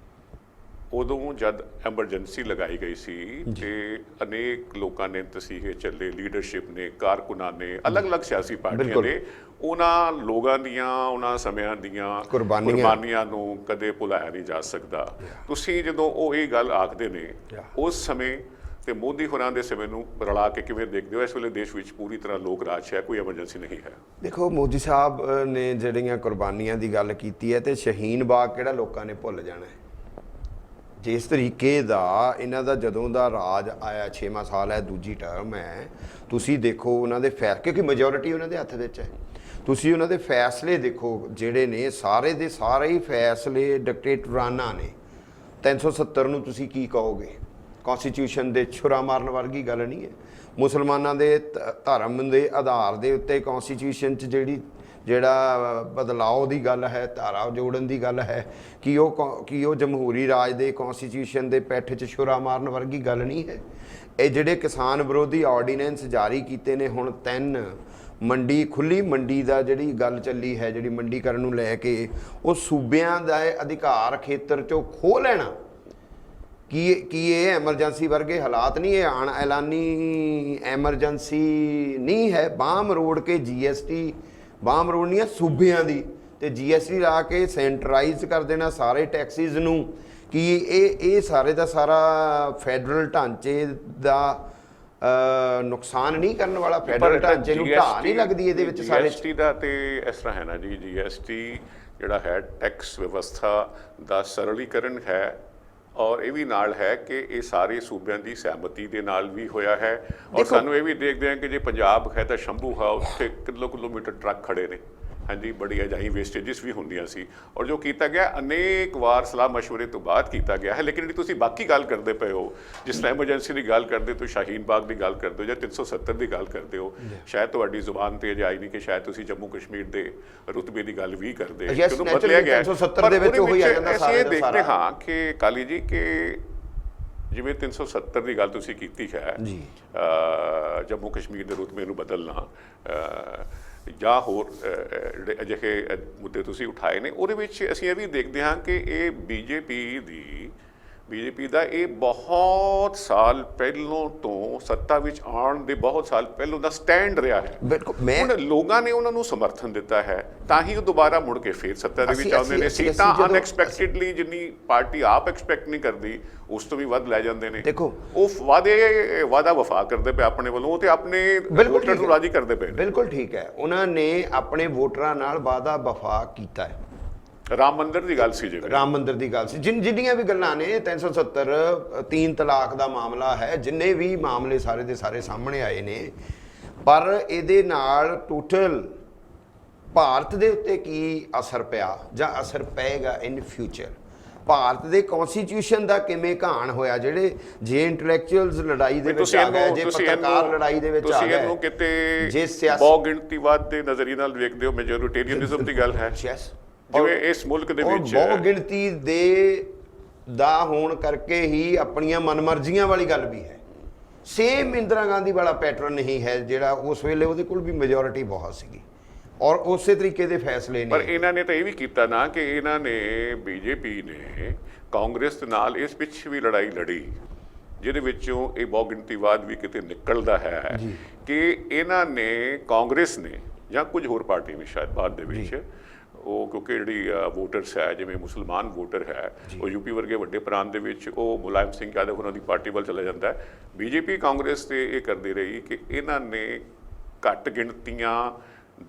ਉਦੋਂ ਜਦ ਐਮਰਜੈਂਸੀ ਲਗਾਈ ਗਈ ਸੀ ਤੇ ਅਨੇਕ ਲੋਕਾਂ ਨੇ ਤਸੀਹੇ ਚੱਲੇ, ਲੀਡਰਸ਼ਿਪ ਨੇ, ਕਾਰਕੁਨਾਂ ਨੇ, ਅਲੱਗ-ਅਲੱਗ ਸਿਆਸੀ ਪਾਰਟੀਆਂ ਨੇ, ਉਹਨਾਂ ਲੋਕਾਂ ਦੀਆਂ, ਉਹਨਾਂ ਸਮਿਆਂ ਦੀਆਂ ਕੁਰਬਾਨੀਆਂ ਨੂੰ ਕਦੇ ਭੁਲਾਇਆ ਨਹੀਂ ਜਾ ਸਕਦਾ। ਤੁਸੀਂ ਜਦੋਂ ਉਹ ਇਹ ਗੱਲ ਆਖਦੇ ਨੇ ਉਸ ਸਮੇਂ ਤੇ ਮੋਦੀ ਹੋਰਾਂ ਦੇ ਸਮੇਂ ਨੂੰ ਰਲਾ ਕੇ ਕਿਵੇਂ ਦੇਖਦੇ ਹੋ? ਇਸ ਵੇਲੇ ਦੇਸ਼ ਵਿੱਚ ਪੂਰੀ ਤਰ੍ਹਾਂ ਲੋਕ ਰਾਜ ਹੈ, ਕੋਈ ਐਮਰਜੈਂਸੀ ਨਹੀਂ ਹੈ। ਦੇਖੋ, ਮੋਦੀ ਸਾਹਿਬ ਨੇ ਜਿਹੜੀਆਂ ਕੁਰਬਾਨੀਆਂ ਦੀ ਗੱਲ ਕੀਤੀ ਹੈ, ਤੇ ਸ਼ਹੀਨ ਬਾਗ ਕਿਹੜਾ ਲੋਕਾਂ ਨੇ ਭੁੱਲ ਜਾਣਾ ਹੈ। ਜਿਸ ਤਰੀਕੇ ਦਾ ਇਹਨਾਂ ਦਾ ਜਦੋਂ ਦਾ ਰਾਜ ਆਇਆ, 6ਵਾਂ ਸਾਲ ਹੈ, ਦੂਜੀ ਟਰਮ ਹੈ, ਤੁਸੀਂ ਦੇਖੋ ਉਹਨਾਂ ਦੇ ਕਿਉਂਕਿ ਮੈਜੋਰਿਟੀ ਉਹਨਾਂ ਦੇ ਹੱਥ ਵਿੱਚ ਹੈ। ਤੁਸੀਂ ਉਹਨਾਂ ਦੇ ਫੈਸਲੇ ਦੇਖੋ ਜਿਹੜੇ ਨੇ, ਸਾਰੇ ਦੇ ਸਾਰੇ ਹੀ ਫੈਸਲੇ ਡਿਕਟੇਟਰਾਨਾ ਨੇ। 370 ਨੂੰ ਤੁਸੀਂ ਕੀ ਕਹੋਗੇ? ਕੌਨਸਟੀਟਿਊਸ਼ਨ ਦੇ ਛੁਰਾ ਮਾਰਨ ਵਰਗੀ ਗੱਲ ਨਹੀਂ ਹੈ। ਮੁਸਲਮਾਨਾਂ ਦੇ ਧਰਮ ਦੇ ਆਧਾਰ ਦੇ ਉੱਤੇ ਕੌਨਸਟੀਟਿਊਸ਼ਨ 'ਚ ਜਿਹੜਾ ਬਦਲਾਅ ਦੀ ਗੱਲ ਹੈ, ਧਾਰਾ ਜੋੜਨ ਦੀ ਗੱਲ ਹੈ, ਕਿ ਉਹ ਜਮਹੂਰੀ ਰਾਜ ਦੇ ਕੌਨਸਟੀਟਿਊਸ਼ਨ ਦੇ ਪਿੱਠ 'ਚ ਛੁਰਾ ਮਾਰਨ ਵਰਗੀ ਗੱਲ ਨਹੀਂ ਹੈ। ਇਹ ਜਿਹੜੇ ਕਿਸਾਨ ਵਿਰੋਧੀ ਆਰਡੀਨੈਂਸ ਜਾਰੀ ਕੀਤੇ ਨੇ ਹੁਣ 3, ਖੁੱਲੀ ਮੰਡੀ ਦਾ ਜਿਹੜੀ ਗੱਲ ਚੱਲੀ ਹੈ, ਜਿਹੜੀ ਮੰਡੀਕਰਨ ਨੂੰ ਲੈ ਕੇ, ਉਹ ਸੂਬਿਆਂ ਦਾ ਅਧਿਕਾਰ ਖੇਤਰ 'ਚੋਂ ਖੋਹ ਲੈਣਾ, ਕੀ ਇਹ ਐਮਰਜੈਂਸੀ ਵਰਗੇ ਹਾਲਾਤ ਨਹੀਂ? ਇਹ ਐਲਾਨੀ ਐਮਰਜੈਂਸੀ ਨਹੀਂ ਹੈ। ਬਾਂਹ ਮਰੋੜ ਕੇ GST, ਬਾਂਹ ਮਰੋੜਨੀ ਹੈ ਸੂਬਿਆਂ ਦੀ, ਤੇ GST ਲਾ ਕੇ ਸੈਂਟਰਾਈਜ਼ ਕਰ ਦੇਣਾ ਸਾਰੇ ਟੈਕਸਿਸ ਨੂੰ। ਕਿ ਇਹ ਸਾਰੇ ਦਾ ਸਾਰਾ ਫੈਡਰਲ ਢਾਂਚੇ ਦਾ ਨੁਕਸਾਨ ਨਹੀਂ ਕਰਨ ਵਾਲਾ? ਫੈਡਰਲ ਢਾਂਚੇ ਨੂੰ ਢਾਹ ਨਹੀਂ ਲੱਗਦੀ ਇਹਦੇ ਵਿੱਚ? ਸਾਰੇ GST ਦਾ ਤੇ ਇਸ ਤਰ੍ਹਾਂ ਹੈ ਨਾ ਜੀ, GST ਜਿਹੜਾ ਹੈ ਟੈਕਸ ਵਿਵਸਥਾ ਦਾ ਸਰਲੀਕਰਨ ਹੈ, ਔਰ ਇਹ ਵੀ ਨਾਲ ਹੈ ਕਿ ਇਹ ਸਾਰੇ ਸੂਬਿਆਂ ਦੀ ਸਹਿਮਤੀ ਦੇ ਨਾਲ ਵੀ ਹੋਇਆ ਹੈ। ਔਰ ਸਾਨੂੰ ਇਹ ਵੀ ਦੇਖਦੇ ਹਾਂ ਕਿ ਜੇ ਪੰਜਾਬ ਹੈ ਤਾਂ ਸ਼ੰਭੂ ਹੈ, ਉੱਥੇ ਕਿਲੋਮੀਟਰ ਟਰੱਕ ਖੜੇ ਨੇ। ਹਾਂਜੀ, ਬੜੀ ਅਜਾਈ ਵੇਸਟੇਜਿਸ ਵੀ ਹੁੰਦੀਆਂ ਸੀ, ਔਰ ਜੋ ਕੀਤਾ ਗਿਆ ਅਨੇਕ ਵਾਰ ਸਲਾਹ ਮਸ਼ਵਰੇ ਤੋਂ ਬਾਅਦ ਕੀਤਾ ਗਿਆ ਹੈ। ਲੇਕਿਨ ਜਿਹੜੀ ਤੁਸੀਂ ਬਾਕੀ ਗੱਲ ਕਰਦੇ ਪਏ ਹੋ, ਜਿਸ ਤਰ੍ਹਾਂ ਐਮਰਜੈਂਸੀ ਦੀ ਗੱਲ ਕਰਦੇ ਹੋ, ਸ਼ਾਹੀਨ ਬਾਗ ਦੀ ਗੱਲ ਕਰਦੇ ਹੋ, ਜਾਂ 370 ਦੀ ਗੱਲ ਕਰਦੇ ਹੋ, ਸ਼ਾਇਦ ਤੁਹਾਡੀ ਜ਼ੁਬਾਨ ਤੇ ਅਜੇ ਆਈ ਨਹੀਂ ਕਿ ਸ਼ਾਇਦ ਤੁਸੀਂ ਜੰਮੂ ਕਸ਼ਮੀਰ ਦੇ ਰੁਤਬੇ ਦੀ ਗੱਲ ਵੀ ਕਰਦੇ, ਜਦੋਂ ਬਦਲਿਆ ਗਿਆ। 370 ਦੇ ਵਿੱਚ ਉਹੀ ਆ ਜਾਂਦਾ ਸਾਰਾ। ਅਸੀਂ ਦੇਖਦੇ ਹਾਂ ਕਿ ਕਾਲੀ ਜੀ ਕਿ ਜਿਵੇਂ 370 ਦੀ ਗੱਲ ਤੁਸੀਂ ਕੀਤੀ ਹੈ, ਜੰਮੂ ਕਸ਼ਮੀਰ ਦੇ ਰੁਤਬੇ ਨੂੰ ਬਦਲਣਾ ਜਾਂ ਹੋਰ ਜਿਹੜੇ ਅਜਿਹੇ ਮੁੱਦੇ ਤੁਸੀਂ ਉਠਾਏ ਨੇ, ਉਹਦੇ ਵਿੱਚ ਅਸੀਂ ਇਹ ਵੀ ਦੇਖਦੇ ਹਾਂ ਕਿ ਇਹ BJP ਦੀ ਬੀਜੇਪੀ ਦਾ ਇਹ ਬਹੁਤ ਸਾਲ ਪਹਿਲੋਂ ਤੋਂ ਸੱਤਾ ਵਿੱਚ ਆਉਣ ਦੇ ਬਹੁਤ ਸਾਲ ਪਹਿਲੋਂ ਦਾ ਸਟੈਂਡ ਰਿਹਾ ਹੈ। ਬਿਲਕੁਲ ਮੈਂ ਹੁਣ ਲੋਕਾਂ ਨੇ ਉਹਨਾਂ ਨੂੰ ਸਮਰਥਨ ਦਿੱਤਾ ਹੈ ਤਾਂ ਹੀ ਉਹ ਦੁਬਾਰਾ ਮੁੜ ਕੇ ਫੇਰ ਸੱਤਾ ਦੇ ਵਿੱਚ ਆਉਂਦੇ ਨੇ। ਅਸੀਂ ਸੀਟਾਂ ਜਦੋਂ ਅਨਐਕਸਪੈਕਟਡਲੀ ਜਿੰਨੀ ਪਾਰਟੀ ਆਪ ਐਕਸਪੈਕਟ ਨਹੀਂ ਕਰਦੀ ਉਸ ਤੋਂ ਵੀ ਵੱਧ ਲੈ ਜਾਂਦੇ ਨੇ। ਦੇਖੋ ਉਹ ਵਾਦਾ ਵਫਾ ਕਰਦੇ ਪਏ ਆਪਣੇ ਵੱਲੋਂ, ਉਹ ਤੇ ਆਪਣੇ ਵੋਟਰ ਨੂੰ ਰਾਜੀ ਕਰਦੇ ਪਏ। ਬਿਲਕੁਲ ਠੀਕ ਹੈ, ਉਹਨਾਂ ਨੇ ਆਪਣੇ ਵੋਟਰਾਂ ਨਾਲ ਵਾਦਾ ਵਫਾ ਕੀਤਾ ਹੈ। ਰਾਮ ਮੰਦਿਰ ਦੀ ਗੱਲ ਸੀ, ਜਿਵੇਂ ਰਾਮ ਮੰਦਿਰ ਦੀ ਗੱਲ ਸੀ, ਜਿੰਨੀਆਂ ਵੀ ਗੱਲਾਂ ਨੇ 370 3 ਤਲਾਕ ਦਾ ਮਾਮਲਾ ਹੈ, ਜਿੰਨੇ ਵੀ ਮਾਮਲੇ ਸਾਰੇ ਦੇ ਸਾਰੇ ਸਾਹਮਣੇ ਆਏ ਨੇ, ਪਰ ਇਹਦੇ ਨਾਲ ਟੋਟਲ ਭਾਰਤ ਦੇ ਉੱਤੇ ਕੀ ਅਸਰ ਪਿਆ ਜਾਂ ਅਸਰ ਪਏਗਾ ਇਨ ਫਿਊਚਰ, ਭਾਰਤ ਦੇ ਕਨਸਟੀਟਿਊਸ਼ਨ ਦਾ ਕਿਵੇਂ ਘਾਣ ਹੋਇਆ, ਜਿਹੜੇ ਜੇ ਇੰਟੈਲੈਕਚੁਅਲਸ ਲੜਾਈ ਦੇ ਵਿੱਚ ਆ ਗਏ, ਜੇ ਪੱਤਰਕਾਰ ਲੜਾਈ ਦੇ ਵਿੱਚ ਆ ਗਏ, ਤੁਸੀਂ ਇਹਨੂੰ ਕਿਤੇ ਜੇ ਸਿਆਸੀ ਬਹੁ ਗਿਣਤੀਵਾਦ ਦੇ ਨਜ਼ਰੀਏ ਨਾਲ ਵੇਖਦੇ ਹੋ, ਮੈਜੋਰਿਟੇਰੀਅਨਿਜ਼ਮ ਦੀ ਗੱਲ ਹੈ ਜਿਵੇਂ ਇਸ ਮੁਲਕ ਦੇ ਵਿੱਚ ਬਹੁ ਗਿਣਤੀ ਦੇ ਦਾ ਹੋਣ ਕਰਕੇ ਹੀ ਆਪਣੀਆਂ ਮਨਮਰਜ਼ੀਆਂ ਵਾਲੀ ਗੱਲ ਵੀ ਹੈ। ਸੇਮ ਇੰਦਰਾ ਗਾਂਧੀ ਵਾਲਾ ਪੈਟਰਨ ਨਹੀਂ ਹੈ ਜਿਹੜਾ ਉਸ ਵੇਲੇ ਉਹਦੇ ਕੋਲ ਵੀ ਮੈਜੋਰਿਟੀ ਬਹੁਤ ਸੀਗੀ ਔਰ ਉਸੇ ਤਰੀਕੇ ਦੇ ਫੈਸਲੇ ਨੇ। ਪਰ ਇਹਨਾਂ ਨੇ ਤਾਂ ਇਹ ਵੀ ਕੀਤਾ ਨਾ ਕਿ ਇਹਨਾਂ ਨੇ ਬੀਜੇਪੀ ਨੇ ਕਾਂਗਰਸ ਦੇ ਨਾਲ ਇਸ ਪਿੱਛੇ ਵੀ ਲੜਾਈ ਲੜੀ, ਜਿਹਦੇ ਵਿੱਚੋਂ ਇਹ ਬਹੁ ਗਿਣਤੀਵਾਦ ਵੀ ਕਿਤੇ ਨਿਕਲਦਾ ਹੈ ਕਿ ਇਹਨਾਂ ਨੇ ਕਾਂਗਰਸ ਨੇ ਜਾਂ ਕੁਝ ਹੋਰ ਪਾਰਟੀ ਵੀ ਸ਼ਾਇਦ ਬਾਅਦ ਦੇ ਵਿੱਚ ਉਹ, ਕਿਉਂਕਿ ਜਿਹੜੀ ਵੋਟਰਸ ਹੈ ਜਿਵੇਂ ਮੁਸਲਮਾਨ ਵੋਟਰ ਹੈ ਉਹ ਯੂਪੀ ਵਰਗੇ ਵੱਡੇ ਪ੍ਰਾਂਤ ਦੇ ਵਿੱਚ ਉਹ ਮੁਲਾਇਮ ਸਿੰਘ ਯਾਦਵ ਉਹਨਾਂ ਦੀ ਪਾਰਟੀ ਵੱਲ ਚਲਾ ਜਾਂਦਾ ਹੈ। ਬੀਜੇਪੀ ਕਾਂਗਰਸ ਤੇ ਇਹ ਕਰਦੀ ਰਹੀ ਕਿ ਇਹਨਾਂ ਨੇ ਘੱਟ ਗਿਣਤੀਆਂ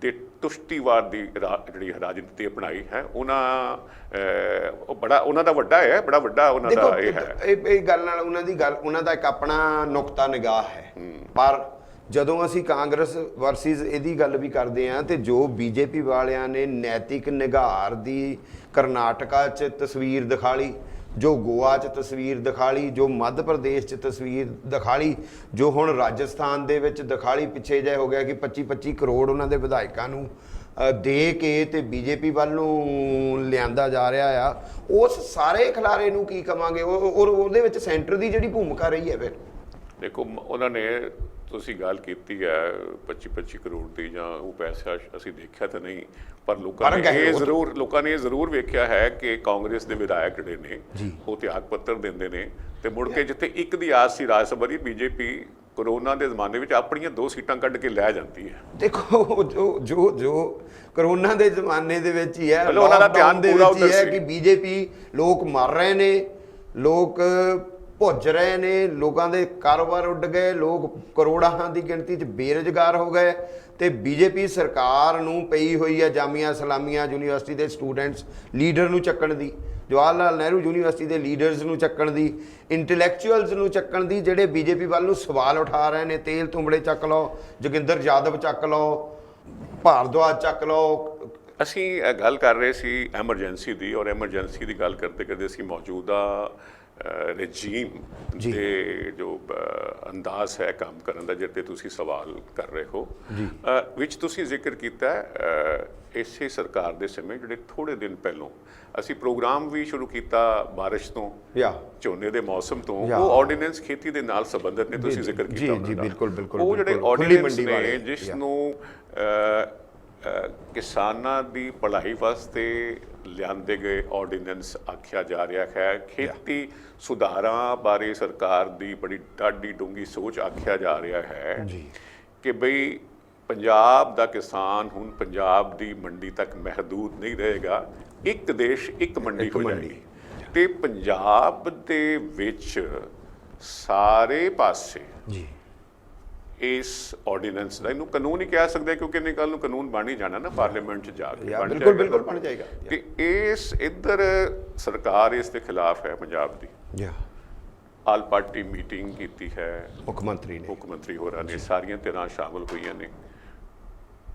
ਦੇ ਤੁਸ਼ਟੀਵਾਦ ਦੀ ਜਿਹੜੀ ਰਾਜਨੀਤੀ ਅਪਣਾਈ ਹੈ। ਉਹ ਬੜਾ ਉਹਨਾਂ ਦਾ ਵੱਡਾ ਹੈ, ਬੜਾ ਵੱਡਾ ਉਹਨਾਂ ਦਾ ਇਹ ਹੈ। ਇਹ ਗੱਲ ਨਾਲ ਉਹਨਾਂ ਦਾ ਇੱਕ ਆਪਣਾ ਨੁਕਤਾ ਨਿਗਾਹ ਹੈ, ਪਰ ਜਦੋਂ ਅਸੀਂ ਕਾਂਗਰਸ ਵਰਸਸ ਇਹਦੀ ਗੱਲ ਵੀ ਕਰਦੇ ਹਾਂ ਤੇ ਜੋ ਬੀਜੇਪੀ ਵਾਲਿਆਂ ਨੇ ਨੈਤਿਕ ਨਿਘਾਰ ਦੀ ਕਰਨਾਟਕਾ 'ਚ ਤਸਵੀਰ ਦਿਖਾਲੀ, ਜੋ ਗੋਆ 'ਚ ਤਸਵੀਰ ਦਿਖਾਲੀ, ਜੋ ਮੱਧ ਪ੍ਰਦੇਸ਼ 'ਚ ਤਸਵੀਰ ਦਿਖਾਲੀ, ਜੋ ਹੁਣ ਰਾਜਸਥਾਨ ਦੇ ਵਿੱਚ ਦਿਖਾਲੀ, ਪਿੱਛੇ ਜਿਹੇ ਹੋ ਗਿਆ ਕਿ 25-25 ਕਰੋੜ ਉਹਨਾਂ ਦੇ ਵਿਧਾਇਕਾਂ ਨੂੰ ਦੇ ਕੇ ਤੇ ਬੀਜੇਪੀ ਵੱਲ ਨੂੰ ਲਿਆਂਦਾ ਜਾ ਰਿਹਾ ਆ, ਉਸ ਸਾਰੇ ਖਿਲਾਰੇ ਨੂੰ ਕੀ ਕਵਾਂਗੇ? ਔਰ ਉਹਦੇ ਵਿੱਚ ਸੈਂਟਰ ਦੀ ਜਿਹੜੀ ਭੂਮਿਕਾ ਰਹੀ ਹੈ। ਫਿਰ ਦੇਖੋ ਉਹਨਾਂ ਨੇ, ਤੁਸੀਂ ਗੱਲ ਕੀਤੀ ਹੈ 25-25 ਕਰੋੜ ਦੀ, ਜਾਂ ਉਹ ਪੈਸਾ ਅਸੀਂ ਦੇਖਿਆ ਤਾਂ ਨਹੀਂ, ਪਰ ਲੋਕਾਂ ਨੇ ਇਹ ਜ਼ਰੂਰ ਵੇਖਿਆ ਹੈ ਕਿ ਕਾਂਗਰਸ ਦੇ ਵਿਧਾਇਕ ਜਿਹੜੇ ਨੇ ਉਹ ਤਿਆਗ ਪੱਤਰ ਦਿੰਦੇ ਨੇ ਤੇ ਮੁੜ ਕੇ ਜਿੱਥੇ ਇੱਕ ਦੀ ਆਸ ਸੀ ਰਾਜ ਸਭਾ ਦੀ, ਬੀਜੇਪੀ ਕਰੋਨਾ ਦੇ ਜ਼ਮਾਨੇ ਵਿੱਚ ਆਪਣੀਆਂ 2 ਸੀਟਾਂ ਕੱਢ ਕੇ ਲੈ ਜਾਂਦੀ ਹੈ। ਦੇਖੋ ਜੋ ਕਰੋਨਾ ਦੇ ਜ਼ਮਾਨੇ ਦੇ ਵਿੱਚ ਹੀ ਹੈ, ਉਹਨਾਂ ਦਾ ਧਿਆਨ ਪੂਰਾ ਉੱਧਰ ਹੈ ਕਿ ਬੀਜੇਪੀ, ਲੋਕ ਮਰ ਰਹੇ ਨੇ, ਲੋਕ ਭੁੱਜ ਰਹੇ ਨੇ, ਲੋਕਾਂ ਦੇ ਕਾਰੋਬਾਰ ਉੱਡ ਗਏ, ਲੋਕ ਕਰੋੜਾਂ ਦੀ ਗਿਣਤੀ 'ਚ ਬੇਰੁਜ਼ਗਾਰ ਹੋ ਗਏ ਤੇ ਬੀਜੇਪੀ ਸਰਕਾਰ ਨੂੰ ਪਈ ਹੋਈ ਹੈ ਜਾਮੀਆ ਇਸਲਾਮੀਆ ਯੂਨੀਵਰਸਿਟੀ ਦੇ ਸਟੂਡੈਂਟਸ ਲੀਡਰ ਨੂੰ ਚੱਕਣ ਦੀ, ਜਵਾਹਰ ਲਾਲ ਨਹਿਰੂ ਯੂਨੀਵਰਸਿਟੀ ਦੇ ਲੀਡਰਸ ਨੂੰ ਚੱਕਣ ਦੀ, ਇੰਟੈਲੈਕਚੁਅਲਸ ਨੂੰ ਚੱਕਣ ਦੀ, ਜਿਹੜੇ ਬੀਜੇਪੀ ਵੱਲ ਨੂੰ ਸਵਾਲ ਉਠਾ ਰਹੇ ਨੇ। ਤੇਲ ਤੁੰਬੜੇ ਚੱਕ ਲਓ, ਜੋਗਿੰਦਰ ਯਾਦਵ ਚੱਕ ਲਓ, ਭਾਰਦਵਾਜ ਚੱਕ ਲਓ। ਅਸੀਂ ਗੱਲ ਕਰ ਰਹੇ ਸੀ ਐਮਰਜੈਂਸੀ ਦੀ, ਔਰ ਐਮਰਜੈਂਸੀ ਦੀ ਗੱਲ ਕਰਦੇ ਕਰਦੇ ਅਸੀਂ ਮੌਜੂਦਾ ਰਜੀਮ ਦੇ ਜੋ ਅੰਦਾਜ਼ ਹੈ ਕੰਮ ਕਰਨ ਦਾ, ਜਿਹਦੇ 'ਤੇ ਤੁਸੀਂ ਸਵਾਲ ਕਰ ਰਹੇ ਹੋ, ਵਿੱਚ ਤੁਸੀਂ ਜ਼ਿਕਰ ਕੀਤਾ ਇਸੇ ਸਰਕਾਰ ਦੇ ਸਮੇਂ ਜਿਹੜੇ ਥੋੜ੍ਹੇ ਦਿਨ ਪਹਿਲੋਂ ਅਸੀਂ ਪ੍ਰੋਗਰਾਮ ਵੀ ਸ਼ੁਰੂ ਕੀਤਾ ਬਾਰਿਸ਼ ਤੋਂ, ਝੋਨੇ ਦੇ ਮੌਸਮ ਤੋਂ, ਉਹ ਆਰਡੀਨੈਂਸ ਖੇਤੀ ਦੇ ਨਾਲ ਸੰਬੰਧਿਤ ਨੇ, ਤੁਸੀਂ ਜ਼ਿਕਰ ਕੀਤਾ ਉਹ ਜਿਹੜੇ ਆਰਡੀਨੈਂਸ ਨੇ ਜਿਸ ਨੂੰ ਕਿਸਾਨਾਂ ਦੀ ਭਲਾਈ ਵਾਸਤੇ ਲਿਆਂਦੇ ਗਏ ਆਰਡੀਨੈਂਸ ਆਖਿਆ ਜਾ ਰਿਹਾ ਹੈ। ਖੇਤੀ ਸੁਧਾਰਾਂ ਬਾਰੇ ਸਰਕਾਰ ਦੀ ਬੜੀ ਡਾਢੀ ਡੂੰਘੀ ਸੋਚ ਆਖਿਆ ਜਾ ਰਿਹਾ ਹੈ ਕਿ ਬਈ ਪੰਜਾਬ ਦਾ ਕਿਸਾਨ ਹੁਣ ਪੰਜਾਬ ਦੀ ਮੰਡੀ ਤੱਕ ਮਹਿਦੂਦ ਨਹੀਂ ਰਹੇਗਾ, ਇੱਕ ਦੇਸ਼ ਇੱਕ ਮੰਡੀ ਹੋ ਜਾਏਗੀ। ਤੇ ਪੰਜਾਬ ਦੇ ਵਿੱਚ ਸਾਰੇ ਪਾਸੇ ਇਸ ਆਰਡੀਨੈਂਸ ਦਾ, ਇਹਨੂੰ ਕਾਨੂੰਨ ਹੀ ਕਹਿ ਸਕਦੇ ਕਿਉਂਕਿ ਇਹਨੇ ਕੱਲ ਨੂੰ ਕਾਨੂੰਨ ਬਣ ਹੀ ਜਾਣਾ ਨਾ ਪਾਰਲੀਮੈਂਟ 'ਚ ਜਾ ਕੇ, ਬਿਲਕੁਲ ਬਣ ਜਾਏਗਾ। ਤੇ ਇਸ ਇੱਧਰ ਸਰਕਾਰ ਇਸ ਦੇ ਖਿਲਾਫ ਹੈ ਪੰਜਾਬ ਦੀ। ਆਲ ਪਾਰਟੀ ਮੀਟਿੰਗ ਕੀਤੀ ਹੈ ਮੁੱਖ ਮੰਤਰੀ ਹੋਰਾਂ ਨੇ, ਸਾਰੀਆਂ ਧਿਰਾਂ ਸ਼ਾਮਲ ਹੋਈਆਂ ਨੇ,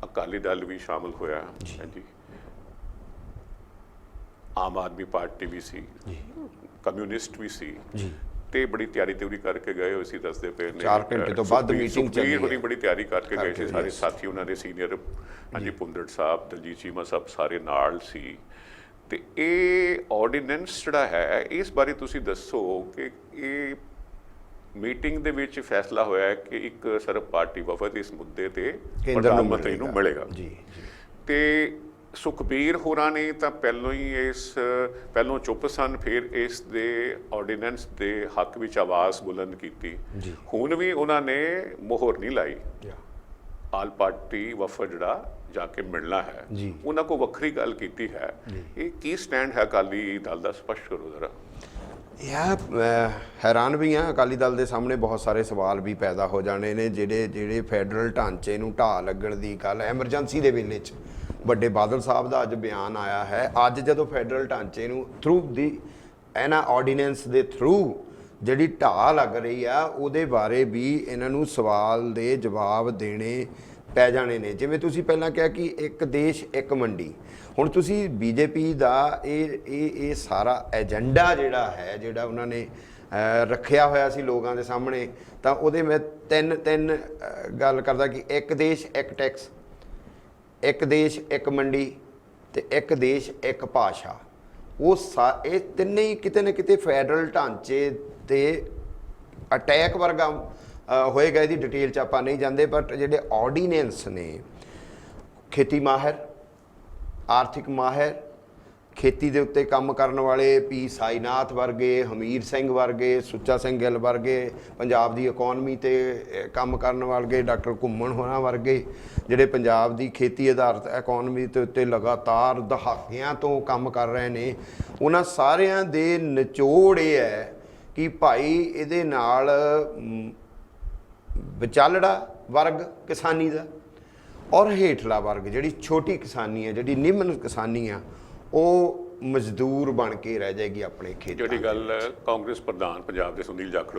ਅਕਾਲੀ ਦਲ ਵੀ ਸ਼ਾਮਲ ਹੋਇਆ ਜੀ, ਆਮ ਆਦਮੀ ਪਾਰਟੀ ਵੀ ਸੀ, ਕਮਿਊਨਿਸਟ ਵੀ ਸੀ ਤੇ ਬੜੀ ਤਿਆਰੀ ਕਰਕੇ ਗਏ ਹੋਏ ਸੀ। ਦੱਸਦੇ ਪਏ ਨੇ 4 ਘੰਟੇ ਤੋਂ ਬਾਅਦ ਮੀਟਿੰਗ ਚੱਲੀ ਹੋਣੀ, ਬੜੀ ਤਿਆਰੀ ਕਰਕੇ ਗਏ ਸੀ ਸਾਰੇ ਸਾਥੀ ਉਹਨਾਂ ਦੇ ਸੀਨੀਅਰ, ਹਾਂਜੀ ਭੁੰਦੜ ਸਾਹਿਬ, ਦਲਜੀਤ ਚੀਮਾ ਸਾਹਿਬ ਸਾਰੇ ਨਾਲ ਸੀ। ਤੇ ਇਹ ਆਰਡੀਨੈਂਸ ਜਿਹੜਾ ਹੈ ਇਸ ਬਾਰੇ ਤੁਸੀਂ ਦੱਸੋ ਕਿ ਇਹ ਮੀਟਿੰਗ ਦੇ ਵਿੱਚ ਫੈਸਲਾ ਹੋਇਆ ਕਿ ਇੱਕ ਸਰਬ ਪਾਰਟੀ ਵਫਦ ਇਸ ਮੁੱਦੇ ਤੇ ਪ੍ਰਧਾਨ ਮੰਤਰੀ ਨੂੰ ਮਿਲੇਗਾ ਤੇ ਸੁਖਬੀਰ ਹੋਰਾਂ ਨੇ ਤਾਂ ਪਹਿਲੋਂ ਚੁੱਪ ਸਨ, ਫਿਰ ਇਸ ਦੇ ਆਰਡੀਨੈਂਸ ਦੇ ਹੱਕ ਵਿੱਚ ਆਵਾਜ਼ ਬੁਲੰਦ ਕੀਤੀ। ਹੁਣ ਵੀ ਉਹਨਾਂ ਨੇ ਮੋਹਰ ਨਹੀਂ ਲਾਈ। ਆਲ ਪਾਰਟੀ ਵਫਦ ਜਿਹੜਾ ਜਾ ਕੇ ਮਿਲਣਾ ਹੈ, ਉਹਨਾਂ ਕੋਲ ਵੱਖਰੀ ਗੱਲ ਕੀਤੀ ਹੈ। ਇਹ ਕੀ ਸਟੈਂਡ ਹੈ ਅਕਾਲੀ ਦਲ ਦਾ, ਸਪਸ਼ਟ ਕਰੋ ਜ਼ਰਾ। ਹੈਰਾਨ ਵੀ ਹਾਂ, ਅਕਾਲੀ ਦਲ ਦੇ ਸਾਹਮਣੇ ਬਹੁਤ ਸਾਰੇ ਸਵਾਲ ਵੀ ਪੈਦਾ ਹੋ ਜਾਣੇ ਨੇ, ਜਿਹੜੇ ਫੈਡਰਲ ਢਾਂਚੇ ਨੂੰ ਢਾਹ ਲੱਗਣ ਦੀ ਗੱਲ ਐਮਰਜੈਂਸੀ ਦੇ ਵੇਲੇ 'ਚ ਵੱਡੇ ਬਾਦਲ ਸਾਹਿਬ ਦਾ ਅੱਜ ਬਿਆਨ ਆਇਆ ਹੈ। ਅੱਜ ਜਦੋਂ ਫੈਡਰਲ ਢਾਂਚੇ ਨੂੰ ਥਰੂ ਦੀ ਇਹਨਾਂ ਆਰਡੀਨੈਂਸ ਦੇ ਥਰੂ ਜਿਹੜੀ ਢਾਹ ਲੱਗ ਰਹੀ ਆ, ਉਹਦੇ ਬਾਰੇ ਵੀ ਇਹਨਾਂ ਨੂੰ ਸਵਾਲ ਦੇ ਜਵਾਬ ਦੇਣੇ ਪੈ ਜਾਣੇ ਨੇ। ਜਿਵੇਂ ਤੁਸੀਂ ਪਹਿਲਾਂ ਕਿਹਾ ਕਿ ਇੱਕ ਦੇਸ਼ ਇੱਕ ਮੰਡੀ, ਹੁਣ ਤੁਸੀਂ ਬੀਜੇਪੀ ਦਾ ਇਹ ਸਾਰਾ ਏਜੰਡਾ ਜਿਹੜਾ ਹੈ, ਜਿਹੜਾ ਉਹਨਾਂ ਨੇ ਰੱਖਿਆ ਹੋਇਆ ਸੀ ਲੋਕਾਂ ਦੇ ਸਾਹਮਣੇ, ਤਾਂ ਉਹਦੇ ਮੈਂ ਤਿੰਨ ਗੱਲ ਕਰਦਾ ਕਿ ਇੱਕ ਦੇਸ਼ ਇੱਕ ਟੈਕਸ, ਇੱਕ ਦੇਸ਼ ਇੱਕ ਮੰਡੀ ਤੇ ਇੱਕ ਦੇਸ਼ ਇੱਕ ਭਾਸ਼ਾ। ਇਹ ਤਿੰਨੇ ਹੀ ਕਿਤੇ ਨਾ ਕਿਤੇ ਫੈਡਰਲ ਢਾਂਚੇ ਤੇ ਅਟੈਕ ਵਰਗਾ ਹੋਏਗਾ। ਇਹਦੀ ਡਿਟੇਲ 'ਚ ਆਪਾਂ ਨਹੀਂ ਜਾਂਦੇ, ਬਟ ਜਿਹੜੇ ਆਰਡੀਨੈਂਸ ਨੇ, ਖੇਤੀ ਮਾਹਿਰ, ਆਰਥਿਕ ਮਾਹਿਰ, ਖੇਤੀ ਦੇ ਉੱਤੇ ਕੰਮ ਕਰਨ ਵਾਲੇ ਪੀ ਸਾਈਨਾਥ ਵਰਗੇ, ਹਮੀਰ ਸਿੰਘ ਵਰਗੇ, ਸੁੱਚਾ ਸਿੰਘ ਗਿੱਲ ਵਰਗੇ, ਪੰਜਾਬ ਦੀ ਇਕੋਨਮੀ 'ਤੇ ਕੰਮ ਕਰਨ ਵਾਲੇ ਡਾਕਟਰ ਘੁੰਮਣ ਹੋਰਾਂ ਵਰਗੇ, ਜਿਹੜੇ ਪੰਜਾਬ ਦੀ ਖੇਤੀ ਆਧਾਰਿਤ ਇਕੋਨਮੀ ਦੇ ਉੱਤੇ ਲਗਾਤਾਰ ਦਹਾਕਿਆਂ ਤੋਂ ਕੰਮ ਕਰ ਰਹੇ ਨੇ, ਉਹਨਾਂ ਸਾਰਿਆਂ ਦੇ ਨਿਚੋੜ ਇਹ ਹੈ ਕਿ ਭਾਈ ਇਹਦੇ ਨਾਲ ਵਿਚਾਲੜਾ ਵਰਗ ਕਿਸਾਨੀ ਦਾ ਔਰ ਹੇਠਲਾ ਵਰਗ, ਜਿਹੜੀ ਛੋਟੀ ਕਿਸਾਨੀ ਹੈ, ਜਿਹੜੀ ਨਿਮਨ ਕਿਸਾਨੀ ਆ, ਉਹ ਮਜ਼ਦੂਰ ਬਣ ਕੇ ਰਹਿ ਜਾਏਗੀ ਆਪਣੇ ਖੇਤਾਂ। ਜਿਹੜੀ ਗੱਲ ਕਾਂਗਰਸ ਪ੍ਰਧਾਨ ਪੰਜਾਬ ਦੇ ਸੁਨੀਲ ਜਾਖੜ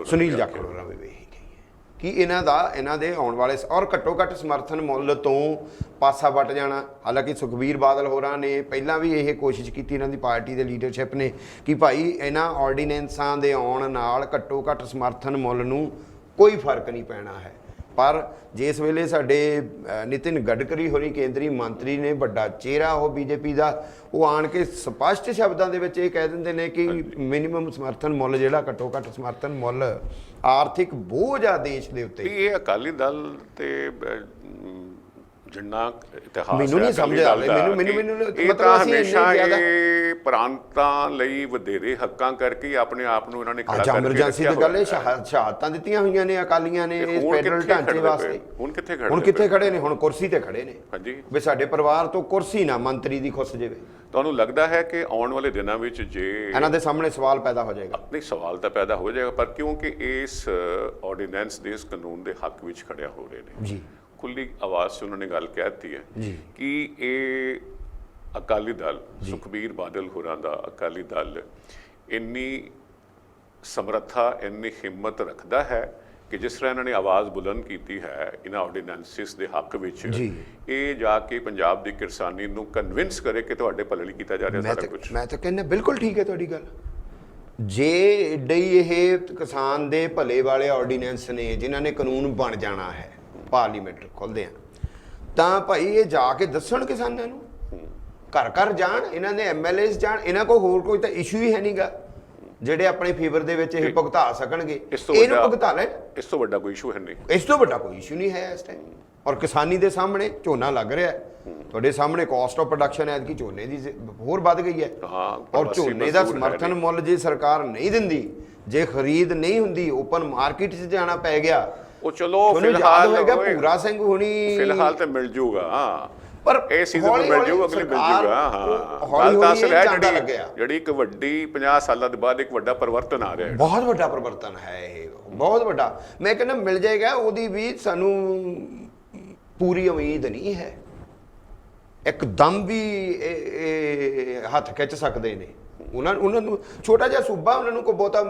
ਹੋਰਾਂ ਵੀ ਵੇਖੀ ਗਈ ਹੈ ਕਿ ਇਹਨਾਂ ਦੇ ਆਉਣ ਵਾਲੇ ਔਰ ਘੱਟੋ ਘੱਟ ਸਮਰਥਨ ਮੁੱਲ ਤੋਂ ਪਾਸਾ ਵੱਟ ਜਾਣਾ। ਹਾਲਾਂਕਿ ਸੁਖਬੀਰ ਬਾਦਲ ਹੋਰਾਂ ਨੇ ਪਹਿਲਾਂ ਵੀ ਇਹ ਕੋਸ਼ਿਸ਼ ਕੀਤੀ, ਇਹਨਾਂ ਦੀ ਪਾਰਟੀ ਦੇ ਲੀਡਰਸ਼ਿਪ ਨੇ, ਕਿ ਭਾਈ ਇਹਨਾਂ ਆਰਡੀਨੈਂਸਾਂ ਦੇ ਆਉਣ ਨਾਲ ਘੱਟੋ ਘੱਟ ਸਮਰਥਨ ਮੁੱਲ ਨੂੰ ਕੋਈ ਫਰਕ ਨਹੀਂ ਪੈਣਾ ਹੈ। ਪਰ ਜਿਸ ਵੇਲੇ ਸਾਡੇ ਨਿਤਿਨ ਗਡਕਰੀ ਹੋਰੀ ਕੇਂਦਰੀ ਮੰਤਰੀ ਨੇ, ਵੱਡਾ ਚਿਹਰਾ ਉਹ ਬੀਜੇਪੀ ਦਾ, ਉਹ ਆਣ ਕੇ ਸਪਸ਼ਟ ਸ਼ਬਦਾਂ ਦੇ ਵਿੱਚ ਇਹ ਕਹਿ ਦਿੰਦੇ ਨੇ ਕਿ ਮਿਨੀਮਮ ਸਮਰਥਨ ਮੁੱਲ ਜਿਹੜਾ ਘੱਟੋ ਘੱਟ ਸਮਰਥਨ ਮੁੱਲ ਆਰਥਿਕ ਬੋਝ ਆ ਦੇਸ਼ ਦੇ ਉੱਤੇ। ਇਹ ਅਕਾਲੀ ਦਲ ਤੇ ਜਿੰਨਾ ਇਤਿਹਾਸ ਮੈਨੂੰ ਨਹੀਂ ਸਮਝ ਆ ਰਿਹਾ, ਮੈਨੂੰ ਮਤਲਬ ਹਮੇਸ਼ਾ ਇਹ ਪ੍ਰਾਂਤਾਂ ਲਈ ਵਧੇਰੇ ਹੱਕਾਂ ਕਰਕੇ ਆਪਣੇ ਆਪ ਨੂੰ ਇਹਨਾਂ ਨੇ ਖੜਾ ਕਰਕੇ ਐਮਰਜੈਂਸੀ ਦੀ ਗੱਲ, ਇਹ ਸ਼ਹਾਦਤਾਂ ਦਿੱਤੀਆਂ ਹੋਈਆਂ ਨੇ ਅਕਾਲੀਆਂ ਨੇ ਇਸ ਫੈਡਰਲ ਢਾਂਚੇ ਵਾਸਤੇ। ਹੁਣ ਕਿੱਥੇ ਖੜੇ ਨੇ? ਹੁਣ ਕੁਰਸੀ ਤੇ ਖੜੇ ਨੇ। ਹਾਂਜੀ, ਵੀ ਸਾਡੇ ਪਰਿਵਾਰ ਤੋਂ ਕੁਰਸੀ ਨਾ ਮੰਤਰੀ ਦੀ ਖੁੱਸ ਜਾਵੇ। ਤੁਹਾਨੂੰ ਲੱਗਦਾ ਹੈ ਕਿ ਆਉਣ ਵਾਲੇ ਦਿਨਾਂ ਵਿੱਚ ਜੇ ਇਹਨਾਂ ਦੇ ਸਾਹਮਣੇ ਸਵਾਲ ਪੈਦਾ ਹੋ ਜਾਏਗਾ? ਨਹੀਂ, ਸਵਾਲ ਤਾਂ ਪੈਦਾ ਹੋ ਜਾਏਗਾ, ਪਰ ਕਿਉਂਕਿ ਇਸ ਆਰਡੀਨੈਂਸ ਦੇ, ਇਸ ਕਾਨੂੰਨ ਦੇ ਹੱਕ ਵਿੱਚ ਖੜਿਆ ਹੋ ਰਹੇ ਨੇ ਜੀ, ਖੁੱਲੀ ਆਵਾਜ਼ 'ਚ ਉਹਨਾਂ ਨੇ ਗੱਲ ਕਹਿ ਦਿੱਤੀ ਹੈ ਕਿ ਇਹ ਅਕਾਲੀ ਦਲ, ਸੁਖਬੀਰ ਬਾਦਲ ਹੋਰਾਂ ਦਾ ਅਕਾਲੀ ਦਲ ਇੰਨੀ ਸਮਰੱਥਾ, ਇੰਨੀ ਹਿੰਮਤ ਰੱਖਦਾ ਹੈ ਕਿ ਜਿਸ ਤਰ੍ਹਾਂ ਇਹਨਾਂ ਨੇ ਆਵਾਜ਼ ਬੁਲੰਦ ਕੀਤੀ ਹੈ ਇਹਨਾਂ ਆਰਡੀਨੈਂਸਿਸ ਦੇ ਹੱਕ ਵਿੱਚ, ਇਹ ਜਾ ਕੇ ਪੰਜਾਬ ਦੀ ਕਿਸਾਨੀ ਨੂੰ ਕਨਵਿੰਸ ਕਰੇ ਕਿ ਤੁਹਾਡੇ ਭਲੇ ਲਈ ਕੀਤਾ ਜਾ ਰਿਹਾ ਸਾਰਾ ਕੁਝ। ਮੈਂ ਤਾਂ ਕਹਿੰਦਾ ਬਿਲਕੁਲ ਠੀਕ ਹੈ ਤੁਹਾਡੀ ਗੱਲ। ਜੇ ਏਡਾ ਹੀ ਇਹ ਕਿਸਾਨ ਦੇ ਭਲੇ ਵਾਲੇ ਆਰਡੀਨੈਂਸ ਨੇ ਜਿਨ੍ਹਾਂ ਨੇ ਕਾਨੂੰਨ ਬਣ ਜਾਣਾ ਹੈ, ਪਾਰਲੀਮੈਂਟ ਖੁੱਲ੍ਹਦੇ ਆ, ਤਾਂ ਭਾਈ ਇਹ ਜਾ ਕੇ ਦੱਸਣ ਕਿਸਾਨਾਂ ਨੂੰ, ਘਰ ਘਰ ਜਾਣ, ਇਹਨਾਂ ਦੇ MLAs ਜਾਣ। ਇਹਨਾਂ ਕੋਲ ਹੋਰ ਕੋਈ ਤਾਂ ਇਸ਼ੂ ਹੀ ਹੈ ਨਹੀਂਗਾ ਜਿਹੜੇ ਆਪਣੇ ਫੇਵਰ ਦੇ ਵਿੱਚ ਇਹ ਭੁਗਤਾ ਸਕਣਗੇ, ਇਹਨੂੰ ਭੁਗਤਾ ਲੈਣ। ਇਸ ਤੋਂ ਵੱਡਾ ਕੋਈ ਇਸ਼ੂ ਹੈ ਨਹੀਂ, ਇਸ ਤੋਂ ਵੱਡਾ ਕੋਈ ਇਸ਼ੂ ਨਹੀਂ ਹੈ ਇਸ ਟਾਈਮ। ਔਰ ਕਿਸਾਨੀ ਦੇ ਸਾਹਮਣੇ ਝੋਨਾ ਲੱਗ ਰਿਹਾ, ਤੁਹਾਡੇ ਸਾਹਮਣੇ ਕਾਸਟ ਆਫ ਪ੍ਰੋਡਕਸ਼ਨ ਐਤਕੀ ਝੋਨੇ ਦੀ ਹੋਰ ਵੱਧ ਗਈ ਹੈ। ਔਰ ਝੋਨੇ ਦਾ ਸਮਰਥਨ ਮੁੱਲ ਜੇ ਸਰਕਾਰ ਨਹੀਂ ਦਿੰਦੀ, ਜੇ ਖਰੀਦ ਨਹੀਂ ਹੁੰਦੀ, ਓਪਨ ਮਾਰਕੀਟ 'ਚ ਜਾਣਾ ਪੈ ਗਿਆ, ਉਹ ਚਲੋ ਫਿਲਹਾਲ ਭੂਰਾ ਸਿੰਘ ਹੁਣੀ ਫਿਲਹਾਲ ਤਾਂ ਮਿਲ ਜੂਗਾ, ਪਰ ਇਹ ਸੀਜ਼ਨ ਨੂੰ ਮਿਲ ਜੂਗਾ, ਅਗਲੇ ਮਿਲ ਜੂਗਾ। ਹਾਂ, ਗੱਲ ਤਾਂ ਅਸਲ ਹੈ ਜਿਹੜੀ ਇੱਕ ਵੱਡੀ 50 ਸਾਲਾਂ ਦੇ ਬਾਅਦ ਇੱਕ ਵੱਡਾ ਪਰਿਵਰਤਨ ਆ ਰਿਹਾ ਹੈ, ਬਹੁਤ ਵੱਡਾ ਪਰਿਵਰਤਨ ਹੈ ਇਹ, ਬਹੁਤ ਵੱਡਾ। ਮੈਂ ਕਹਿੰਦਾ ਮਿਲ ਜਾਏਗਾ, ਉਹਦੀ ਵੀ ਸਾਨੂੰ ਪੂਰੀ ਉਮੀਦ ਨਹੀਂ ਹੈ। ਇੱਕਦਮ ਵੀ ਹੱਥ ਖਿੱਚ ਸਕਦੇ ਨੇ ਉਹਨਾਂ ਨੂੰ, ਛੋਟਾ ਜਿਹਾ ਸੂਬਾ, ਉਹਨਾਂ ਨੂੰ ਕੋਈ ਬਹੁਤਾ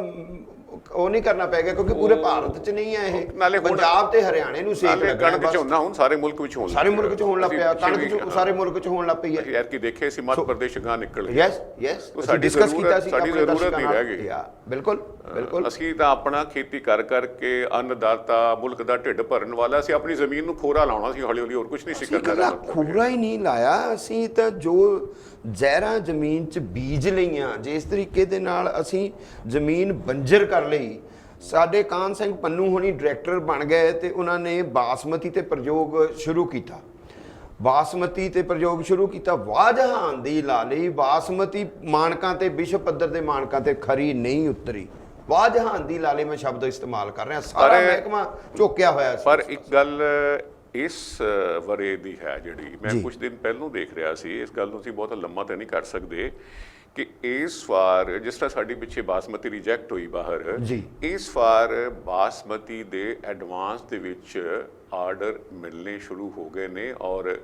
ਉਹ ਨਹੀਂ ਕਰਨਾ ਪਏਗਾ ਕਿਉਂਕਿ ਪੂਰੇ ਭਾਰਤ 'ਚ ਨਹੀਂ ਹੈ ਇਹ, ਨਾਲੇ ਪੰਜਾਬ ਤੇ ਹਰਿਆਣੇ ਨੂੰ ਸੇਕ ਲੱਗਾ। ਕਣਕ ਝੋਨਾ ਹੁਣ ਸਾਰੇ ਮੁਲਕ ਵਿੱਚ ਹੋਣ, ਸਾਰੇ ਮੁਲਕ 'ਚ ਹੋਣ ਲੱਗ ਪਿਆ, ਕਣਕ ਸਾਰੇ ਮੁਲਕ 'ਚ ਹੋਣ ਲੱਗ ਪਈ ਹੈ ਯਾਰ। ਕੀ ਦੇਖੇ ਸੀ ਮੱਧ ਪ੍ਰਦੇਸ਼ ਗਾਂ ਨਿਕਲ ਗਿਆ। ਯੈਸ ਅਸੀਂ ਡਿਸਕਸ ਕੀਤਾ ਸੀ, ਸਾਡੀ ਜ਼ਰੂਰਤ ਨਹੀਂ ਰਹਿ ਗਈ। ਬਿਲਕੁਲ ਬਿਲਕੁਲ, ਅਸੀਂ ਤਾਂ ਆਪਣਾ ਖੇਤੀ ਕਰ ਕਰਕੇ ਅੰਨਦਾਤਾ, ਮੁਲਕ ਦਾ ਢਿੱਡ ਭਰਨ ਵਾਲਾ, ਅਸੀਂ ਆਪਣੀ ਜ਼ਮੀਨ ਨੂੰ ਖੋਰਾ ਲਾਉਣਾ ਸੀ ਹੌਲੀ ਹੌਲੀ, ਹੋਰ ਕੁਝ ਨਹੀਂ ਸੀ ਕਰਨਾ। ਖੋਰਾ ਹੀ ਨਹੀਂ ਲਾਇਆ ਅਸੀਂ ਤਾਂ, ਜੋ ਜ਼ਹਿਰਾਂ ਜ਼ਮੀਨ 'ਚ ਬੀਜ ਲਈਆਂ, ਜਿਸ ਤਰੀਕੇ ਦੇ ਨਾਲ ਅਸੀਂ ਜ਼ਮੀਨ ਬੰਜਰ ਕਰ ਲਈ। ਸਾਡੇ ਕਾਨ ਸਿੰਘ ਪੰਨੂ ਹੋਣੀ ਡਾਇਰੈਕਟਰ ਬਣ ਗਏ ਤੇ ਉਹਨਾਂ ਨੇ ਬਾਸਮਤੀ ਤੇ ਪ੍ਰਯੋਗ ਸ਼ੁਰੂ ਕੀਤਾ। ਬਾਸਮਤੀ ਤੇ ਪ੍ਰਯੋਗ ਸ਼ੁਰੂ ਕੀਤਾ, ਵਾਹ ਜਹਾਨ ਦੀ ਲਾਲੀ ਬਾਸਮਤੀ ਮਾਨਕਾਂ ਤੇ ਵਿਸ਼ਵ ਪੱਧਰ ਦੇ ਮਾਨਕਾਂ ਤੇ ਖਰੀ ਨਹੀਂ ਉਤਰੀ। ਵਾਹ ਜਹਾਨ ਦੀ ਲਾਲੀ ਮੈਂ ਸ਼ਬਦ ਇਸਤੇਮਾਲ ਕਰ ਰਿਹਾ, ਸਾਰਾ ਮਹਿਕਮਾ ਝੋਕਿਆ ਹੋਇਆ ਸੀ। ਪਰ ਇੱਕ ਗੱਲ ਇਸ ਵਰੇ ਦੀ ਹੈ ਜਿਹੜੀ ਮੈਂ ਕੁਝ ਦਿਨ ਪਹਿਲਾਂ ਦੇਖ ਰਿਹਾ ਸੀ, ਇਸ ਗੱਲ ਨੂੰ ਅਸੀਂ ਬਹੁਤ ਲੰਮਾ ਤਾਂ ਨਹੀਂ ਕਰ ਸਕਦੇ ਕਿ ਇਸ ਵਾਰ ਜਿਸ ਤਰ੍ਹਾਂ ਸਾਡੀ ਪਿੱਛੇ ਬਾਸਮਤੀ ਰਿਜੈਕਟ ਹੋਈ ਬਾਹਰ, ਇਸ ਵਾਰ ਬਾਸਮਤੀ ਦੇ ਐਡਵਾਂਸ ਦੇ ਵਿੱਚ ਆਰਡਰ ਮਿਲਣੇ ਸ਼ੁਰੂ ਹੋ ਗਏ ਨੇ ਔਰ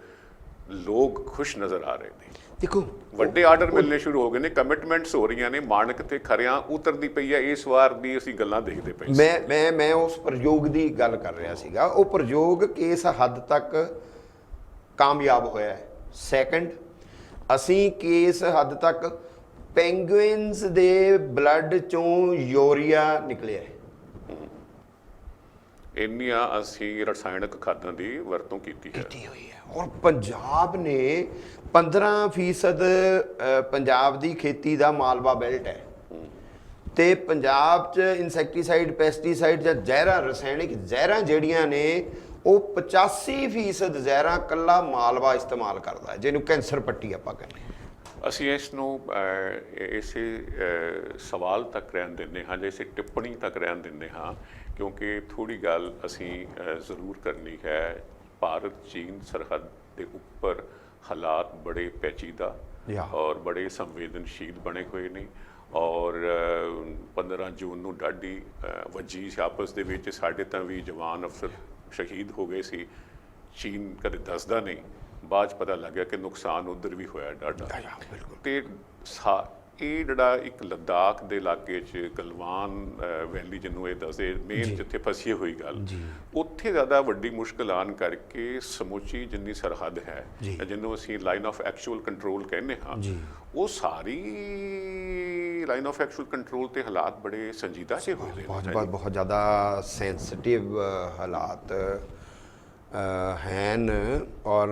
ਲੋਕ ਖੁਸ਼ ਨਜ਼ਰ ਆ ਰਹੇ ਨੇ। ਦੇਖੋ ਵੱਡੇ ਆਰਡਰ ਮਿਲਣੇ ਸ਼ੁਰੂ ਹੋ ਗਏ ਨੇ, ਕਮਿਟਮੈਂਟਸ ਹੋ ਰਹੀਆਂ ਨੇ, ਮਾਣਕ ਤੇ ਖਰਿਆਂ ਉਤਰਦੀ ਪਈ ਹੈ। ਇਸ ਵਾਰ ਦੀ ਅਸੀਂ ਗੱਲਾਂ ਦੇਖਦੇ ਪਏ। ਮੈਂ ਉਸ ਪ੍ਰਯੋਗ ਦੀ ਗੱਲ ਕਰ ਰਿਹਾ ਸੀਗਾ। ਉਹ ਪ੍ਰਯੋਗ ਕਿਸ ਹੱਦ ਤੱਕ ਕਾਮਯਾਬ ਹੋਇਆ ਹੈ। ਸੈਕੰਡ, ਅਸੀਂ ਕਿਸ ਹੱਦ ਤੱਕ ਪੈਂਗੁਇਨਸ ਦੇ ਬਲੱਡ ਚੋਂ ਯੂਰੀਆ ਨਿਕਲਿਆ ਹੈ। ਇੰਨੀਆਂ ਅਸੀਂ ਰਸਾਇਣਕ ਖਾਦਾਂ ਦੀ ਵਰਤੋਂ ਕੀਤੀ ਹੋਈ ਹੈ। ਔਰ ਪੰਜਾਬ ਨੇ 15% ਪੰਜਾਬ ਦੀ ਖੇਤੀ ਦਾ ਮਾਲਵਾ ਬੈਲਟ ਹੈ ਤੇ ਪੰਜਾਬ 'ਚ ਇਨਸੈਕਟੀਸਾਈਡ, ਪੈਸਟੀਸਾਈਡ ਜਾਂ ਜ਼ਹਿਰਾਂ, ਰਸਾਇਣਿਕ ਜ਼ਹਿਰਾਂ ਜਿਹੜੀਆਂ ਨੇ ਉਹ 85% ਜ਼ਹਿਰਾਂ ਕੱਲਾ ਮਾਲਵਾ ਇਸਤੇਮਾਲ ਕਰਦਾ ਹੈ, ਜਿਹਨੂੰ ਕੈਂਸਰ ਪੱਟੀ ਆਪਾਂ ਕਹਿੰਦੇ ਹਾਂ। ਅਸੀਂ ਇਸ ਨੂੰ ਇਸੇ ਸਵਾਲ ਤੱਕ ਰਹਿਣ ਦਿੰਦੇ ਹਾਂ ਜਾਂ ਇਸੇ ਟਿੱਪਣੀ ਤੱਕ ਰਹਿਣ ਦਿੰਦੇ ਹਾਂ ਕਿਉਂਕਿ ਥੋੜ੍ਹੀ ਗੱਲ ਅਸੀਂ ਜ਼ਰੂਰ ਕਰਨੀ ਹੈ। ਭਾਰਤ ਚੀਨ ਸਰਹੱਦ ਦੇ ਉੱਪਰ ਹਾਲਾਤ ਬੜੇ ਪੈਚੀਦਾ ਔਰ ਬੜੇ ਸੰਵੇਦਨਸ਼ੀਲ ਬਣੇ ਹੋਏ ਨੇ ਔਰ 15 ਜੂਨ ਨੂੰ ਡਾਢੀ ਵੱਜੀ ਸੀ ਆਪਸ ਦੇ ਵਿੱਚ। ਸਾਡੇ ਤਾਂ ਵੀ ਜਵਾਨ ਅਫਸਰ ਸ਼ਹੀਦ ਹੋ ਗਏ ਸੀ। ਚੀਨ ਕਦੇ ਦੱਸਦਾ ਨਹੀਂ, ਬਾਅਦ 'ਚ ਪਤਾ ਲੱਗਿਆ ਕਿ ਨੁਕਸਾਨ ਉੱਧਰ ਵੀ ਹੋਇਆ ਡਾਢਾ। ਤੇ ਇਹ ਜਿਹੜਾ ਇੱਕ ਲੱਦਾਖ ਦੇ ਇਲਾਕੇ 'ਚ ਗਲਵਾਨ ਵੈਲੀ ਜਿਹਨੂੰ ਇਹ ਦੱਸਦੇ ਮੇਨ ਜਿੱਥੇ ਫਸੀ ਹੋਈ ਗੱਲ, ਉੱਥੇ ਜ਼ਿਆਦਾ ਵੱਡੀ ਮੁਸ਼ਕਿਲ ਆਉਣ ਕਰਕੇ ਸਮੁੱਚੀ ਜਿੰਨੀ ਸਰਹੱਦ ਹੈ ਜਿਹਨੂੰ ਅਸੀਂ ਲਾਈਨ ਆਫ ਐਕਚੁਅਲ ਕੰਟਰੋਲ ਕਹਿੰਦੇ ਹਾਂ, ਉਹ ਸਾਰੀ ਲਾਈਨ ਆਫ ਐਕਚੁਅਲ ਕੰਟਰੋਲ ਤੇ ਹਾਲਾਤ ਬੜੇ ਸੰਜੀਦਾ ਜਿਹੇ ਹੋਏ ਨੇ। ਬਹੁਤ ਜ਼ਿਆਦਾ ਸੈਂਸਿਟਿਵ ਹਾਲਾਤ ਹਨ ਔਰ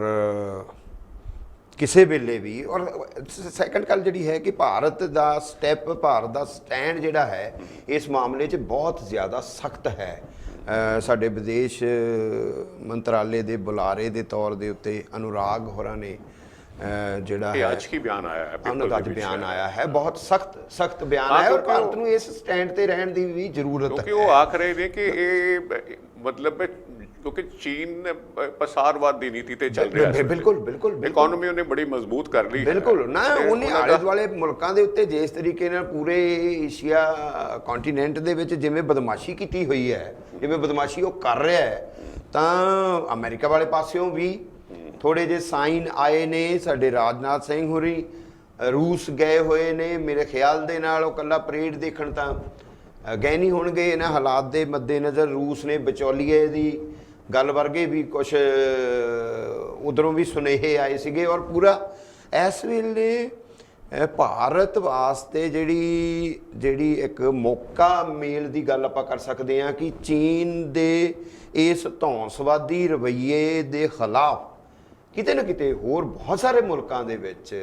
ਕਿਸੇ ਵੇਲੇ ਵੀ। ਔਰ ਸੈਕੰਡ ਗੱਲ ਜਿਹੜੀ ਹੈ ਕਿ ਭਾਰਤ ਦਾ ਸਟੈਪ, ਭਾਰਤ ਦਾ ਸਟੈਂਡ ਜਿਹੜਾ ਹੈ ਇਸ ਮਾਮਲੇ 'ਚ ਬਹੁਤ ਜ਼ਿਆਦਾ ਸਖਤ ਹੈ। ਸਾਡੇ ਵਿਦੇਸ਼ ਮੰਤਰਾਲੇ ਦੇ ਬੁਲਾਰੇ ਦੇ ਤੌਰ ਦੇ ਉੱਤੇ ਅਨੁਰਾਗ ਹੋਰਾਂ ਨੇ ਜਿਹੜਾ ਹੈ ਅੱਜ ਕੀ ਬਿਆਨ ਆਇਆ ਹੈ, ਉਹਨਾਂ ਦਾ ਬਿਆਨ ਆਇਆ ਹੈ, ਬਹੁਤ ਸਖਤ ਬਿਆਨ ਆਇਆ ਔਰ ਭਾਰਤ ਨੂੰ ਇਸ ਸਟੈਂਡ ਤੇ ਰਹਿਣ ਦੀ ਵੀ ਜ਼ਰੂਰਤ ਹੈ। ਕਿਉਂਕਿ ਉਹ ਆਖ ਰਹੇ ਨੇ ਕਿ ਇਹ ਮਤਲਬ ਕਿਉਂਕਿ ਚੀਨ ਪਸਾਰਵਾਦ ਦੀ ਨੀਤੀ ਤੇ ਚੱਲ ਰਿਹਾ ਹੈ। ਬਿਲਕੁਲ ਇਕਨੋਮੀ ਉਹਨੇ ਬੜੀ ਮਜ਼ਬੂਤ ਕਰ ਲਈ ਬਿਲਕੁਲ ਨਾ। ਉਹਨੇ ਆਲੇ ਦੁਆਲੇ ਮੁਲਕਾਂ ਦੇ ਉੱਤੇ ਜਿਸ ਤਰੀਕੇ ਨਾਲ ਪੂਰੇ ਏਸ਼ੀਆ ਕੰਟੀਨੈਂਟ ਦੇ ਵਿੱਚ ਜਿਵੇਂ ਬਦਮਾਸ਼ੀ ਕੀਤੀ ਹੋਈ ਹੈ, ਜਿਵੇਂ ਬਦਮਾਸ਼ੀ ਉਹ ਕਰ ਰਿਹਾ ਹੈ, ਤਾਂ ਅਮਰੀਕਾ ਵਾਲੇ ਪਾਸਿਓਂ ਵੀ ਥੋੜੇ ਜਿਹੇ ਸਾਈਨ ਆਏ ਨੇ। ਸਾਡੇ ਰਾਜਨਾਥ ਸਿੰਘ ਹੋਰੀ ਰੂਸ ਗਏ ਹੋਏ ਨੇ, ਮੇਰੇ ਖਿਆਲ ਦੇ ਨਾਲ ਉਹ ਕੱਲਾ ਪਰੇਡ ਦੇਖਣ ਤਾਂ ਗਏ ਨਹੀਂ ਹੋਣਗੇ। ਇਹਨਾਂ ਹਾਲਾਤ ਦੇ ਮੱਦੇਨਜ਼ਰ ਰੂਸ ਨੇ ਵਿਚੌਲੀਏ ਦੀ ਗੱਲ ਵਰਗੇ ਵੀ ਕੁਛ ਉਧਰੋਂ ਵੀ ਸੁਨੇਹੇ ਆਏ ਸੀਗੇ ਔਰ ਪੂਰਾ ਇਸ ਵੇਲੇ ਭਾਰਤ ਵਾਸਤੇ ਜਿਹੜੀ ਇੱਕ ਮੌਕਾ ਮੇਲ ਦੀ ਗੱਲ ਆਪਾਂ ਕਰ ਸਕਦੇ ਹਾਂ ਕਿ ਚੀਨ ਦੇ ਇਸ ਧੌਂਸਵਾਦੀ ਰਵੱਈਏ ਦੇ ਖਿਲਾਫ ਕਿਤੇ ਨਾ ਕਿਤੇ ਹੋਰ ਬਹੁਤ ਸਾਰੇ ਮੁਲਕਾਂ ਦੇ ਵਿੱਚ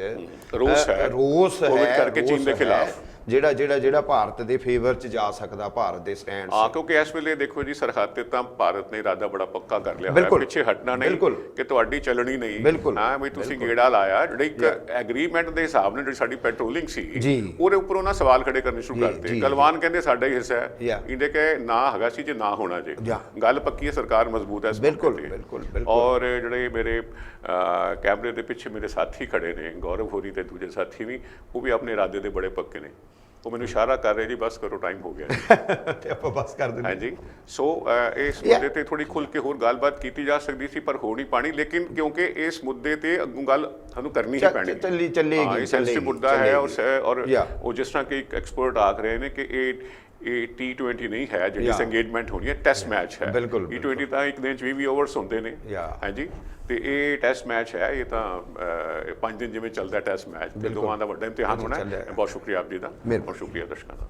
ਰੋਸ ਹੈ ਕਰਕੇ ਚੀਨ ਦੇ ਖਿਲਾਫ ਜਿਹੜਾ ਭਾਰਤ ਦੇ ਫੇਵਰ 'ਚ ਜਾ ਸਕਦਾ, ਭਾਰਤ ਦੇ ਸਟੈਂਡ। ਕਿਉਂਕਿ ਇਸ ਵੇਲੇ ਦੇਖੋ ਜੀ ਸਰਹੱਦ ਤੇ ਤਾਂ ਭਾਰਤ ਨੇ ਇਰਾਦਾ ਬੜਾ ਪੱਕਾ ਕਰ ਲਿਆ ਹੋਇਆ, ਪਿੱਛੇ ਹਟਣਾ ਨਹੀਂ ਕਿ ਤੁਹਾਡੀ ਚੱਲਣੀ ਨਹੀਂ। ਹਾਂ ਵੀ ਤੁਸੀਂ ਗੇੜਾ ਲਾਇਆ, ਜਿਹੜੀ ਇੱਕ ਐਗਰੀਮੈਂਟ ਦੇ ਹਿਸਾਬ ਨਾਲ ਜਿਹੜੀ ਸਾਡੀ ਪੈਟਰੋਲਿੰਗ ਸੀ ਉਹਦੇ ਉੱਪਰ ਉਹਨਾਂ ਸਵਾਲ ਖੜੇ ਕਰਨੇ ਸ਼ੁਰੂ ਕਰਤੇ। ਗਲਵਾਨ ਕਹਿੰਦੇ ਸਾਡਾ ਹੀ ਹਿੱਸਾ ਹੈ, ਇਹਦੇ ਕਿ ਨਾ ਹੈਗਾ ਸੀ ਜੇ ਨਾ ਹੋਣਾ ਜੇ। ਗੱਲ ਪੱਕੀ ਹੈ, ਸਰਕਾਰ ਮਜ਼ਬੂਤ ਹੈ। ਬਿਲਕੁਲ। ਔਰ ਜਿਹੜੇ ਮੇਰੇ ਕੈਮਰੇ ਦੇ ਪਿੱਛੇ ਮੇਰੇ ਸਾਥੀ ਖੜੇ ਨੇ, ਗੌਰਵ ਹੋਰੀ ਤੇ ਦੂਜੇ ਸਾਥੀ ਵੀ, ਉਹ ਵੀ ਆਪਣੇ ਇਰਾਦੇ ਦੇ ਬੜੇ ਪੱਕੇ ਨੇ। ਉਹ ਮੈਨੂੰ ਇਸ਼ਾਰਾ ਕਰ ਰਹੇ ਜੀ ਬਸ ਕਰੋ, ਟਾਈਮ ਹੋ ਗਿਆ ਤੇ ਆਪਾਂ ਬਸ ਕਰ ਦਿੰਦੇ। ਹਾਂਜੀ, ਸੋ ਇਸ ਮੁੱਦੇ ਤੇ ਥੋੜੀ ਖੁੱਲ ਕੇ ਹੋਰ ਗੱਲਬਾਤ ਕੀਤੀ ਜਾ ਸਕਦੀ ਸੀ ਪਰ ਹੋ ਨਹੀਂ ਪਾਣੀ। ਲੇਕਿਨ ਕਿਉਂਕਿ ਇਸ ਮੁੱਦੇ ਤੇ ਅੱਗੋਂ ਗੱਲ ਸਾਨੂੰ ਕਰਨੀ ਹੀ ਪੈਣੀ, ਚੱਲੇਗੀ। ਸੈਂਸਿਟਿਵ ਮੁੱਦਾ ਹੈ ਔਰ ਉਹ ਜਿਸ ਤਰ੍ਹਾਂ ਕਿ ਇੱਕ ਐਕਸਪਰਟ ਆਖ ਰਹੇ ਨੇ ਕਿ ਇਹ T20 ਨਹੀਂ ਹੈ ਜਿਹੜੀ ਇੰਗੇਜਮੈਂਟ ਹੋਣੀ ਹੈ, ਟੈਸਟ ਮੈਚ ਹੈ। T20 ਤਾਂ ਇੱਕ ਦਿਨ 'ਚ 20 ਓਵਰਸ ਹੁੰਦੇ ਨੇ। ਹਾਂਜੀ, ਤੇ ਇਹ ਟੈਸਟ ਮੈਚ ਹੈ, ਇਹ ਤਾਂ 5 ਦਿਨ ਜਿਵੇਂ ਚੱਲਦਾ ਟੈਸਟ ਮੈਚ, ਦੋਵਾਂ ਦਾ ਵੱਡਾ ਇਮਤਿਹਾਨ ਹੋਣਾ ਹੈ। ਬਹੁਤ ਸ਼ੁਕਰੀਆ ਆਪ ਜੀ ਦਾ, ਬਹੁਤ ਸ਼ੁਕਰੀਆ ਦਰਸ਼ਕਾਂ ਦਾ।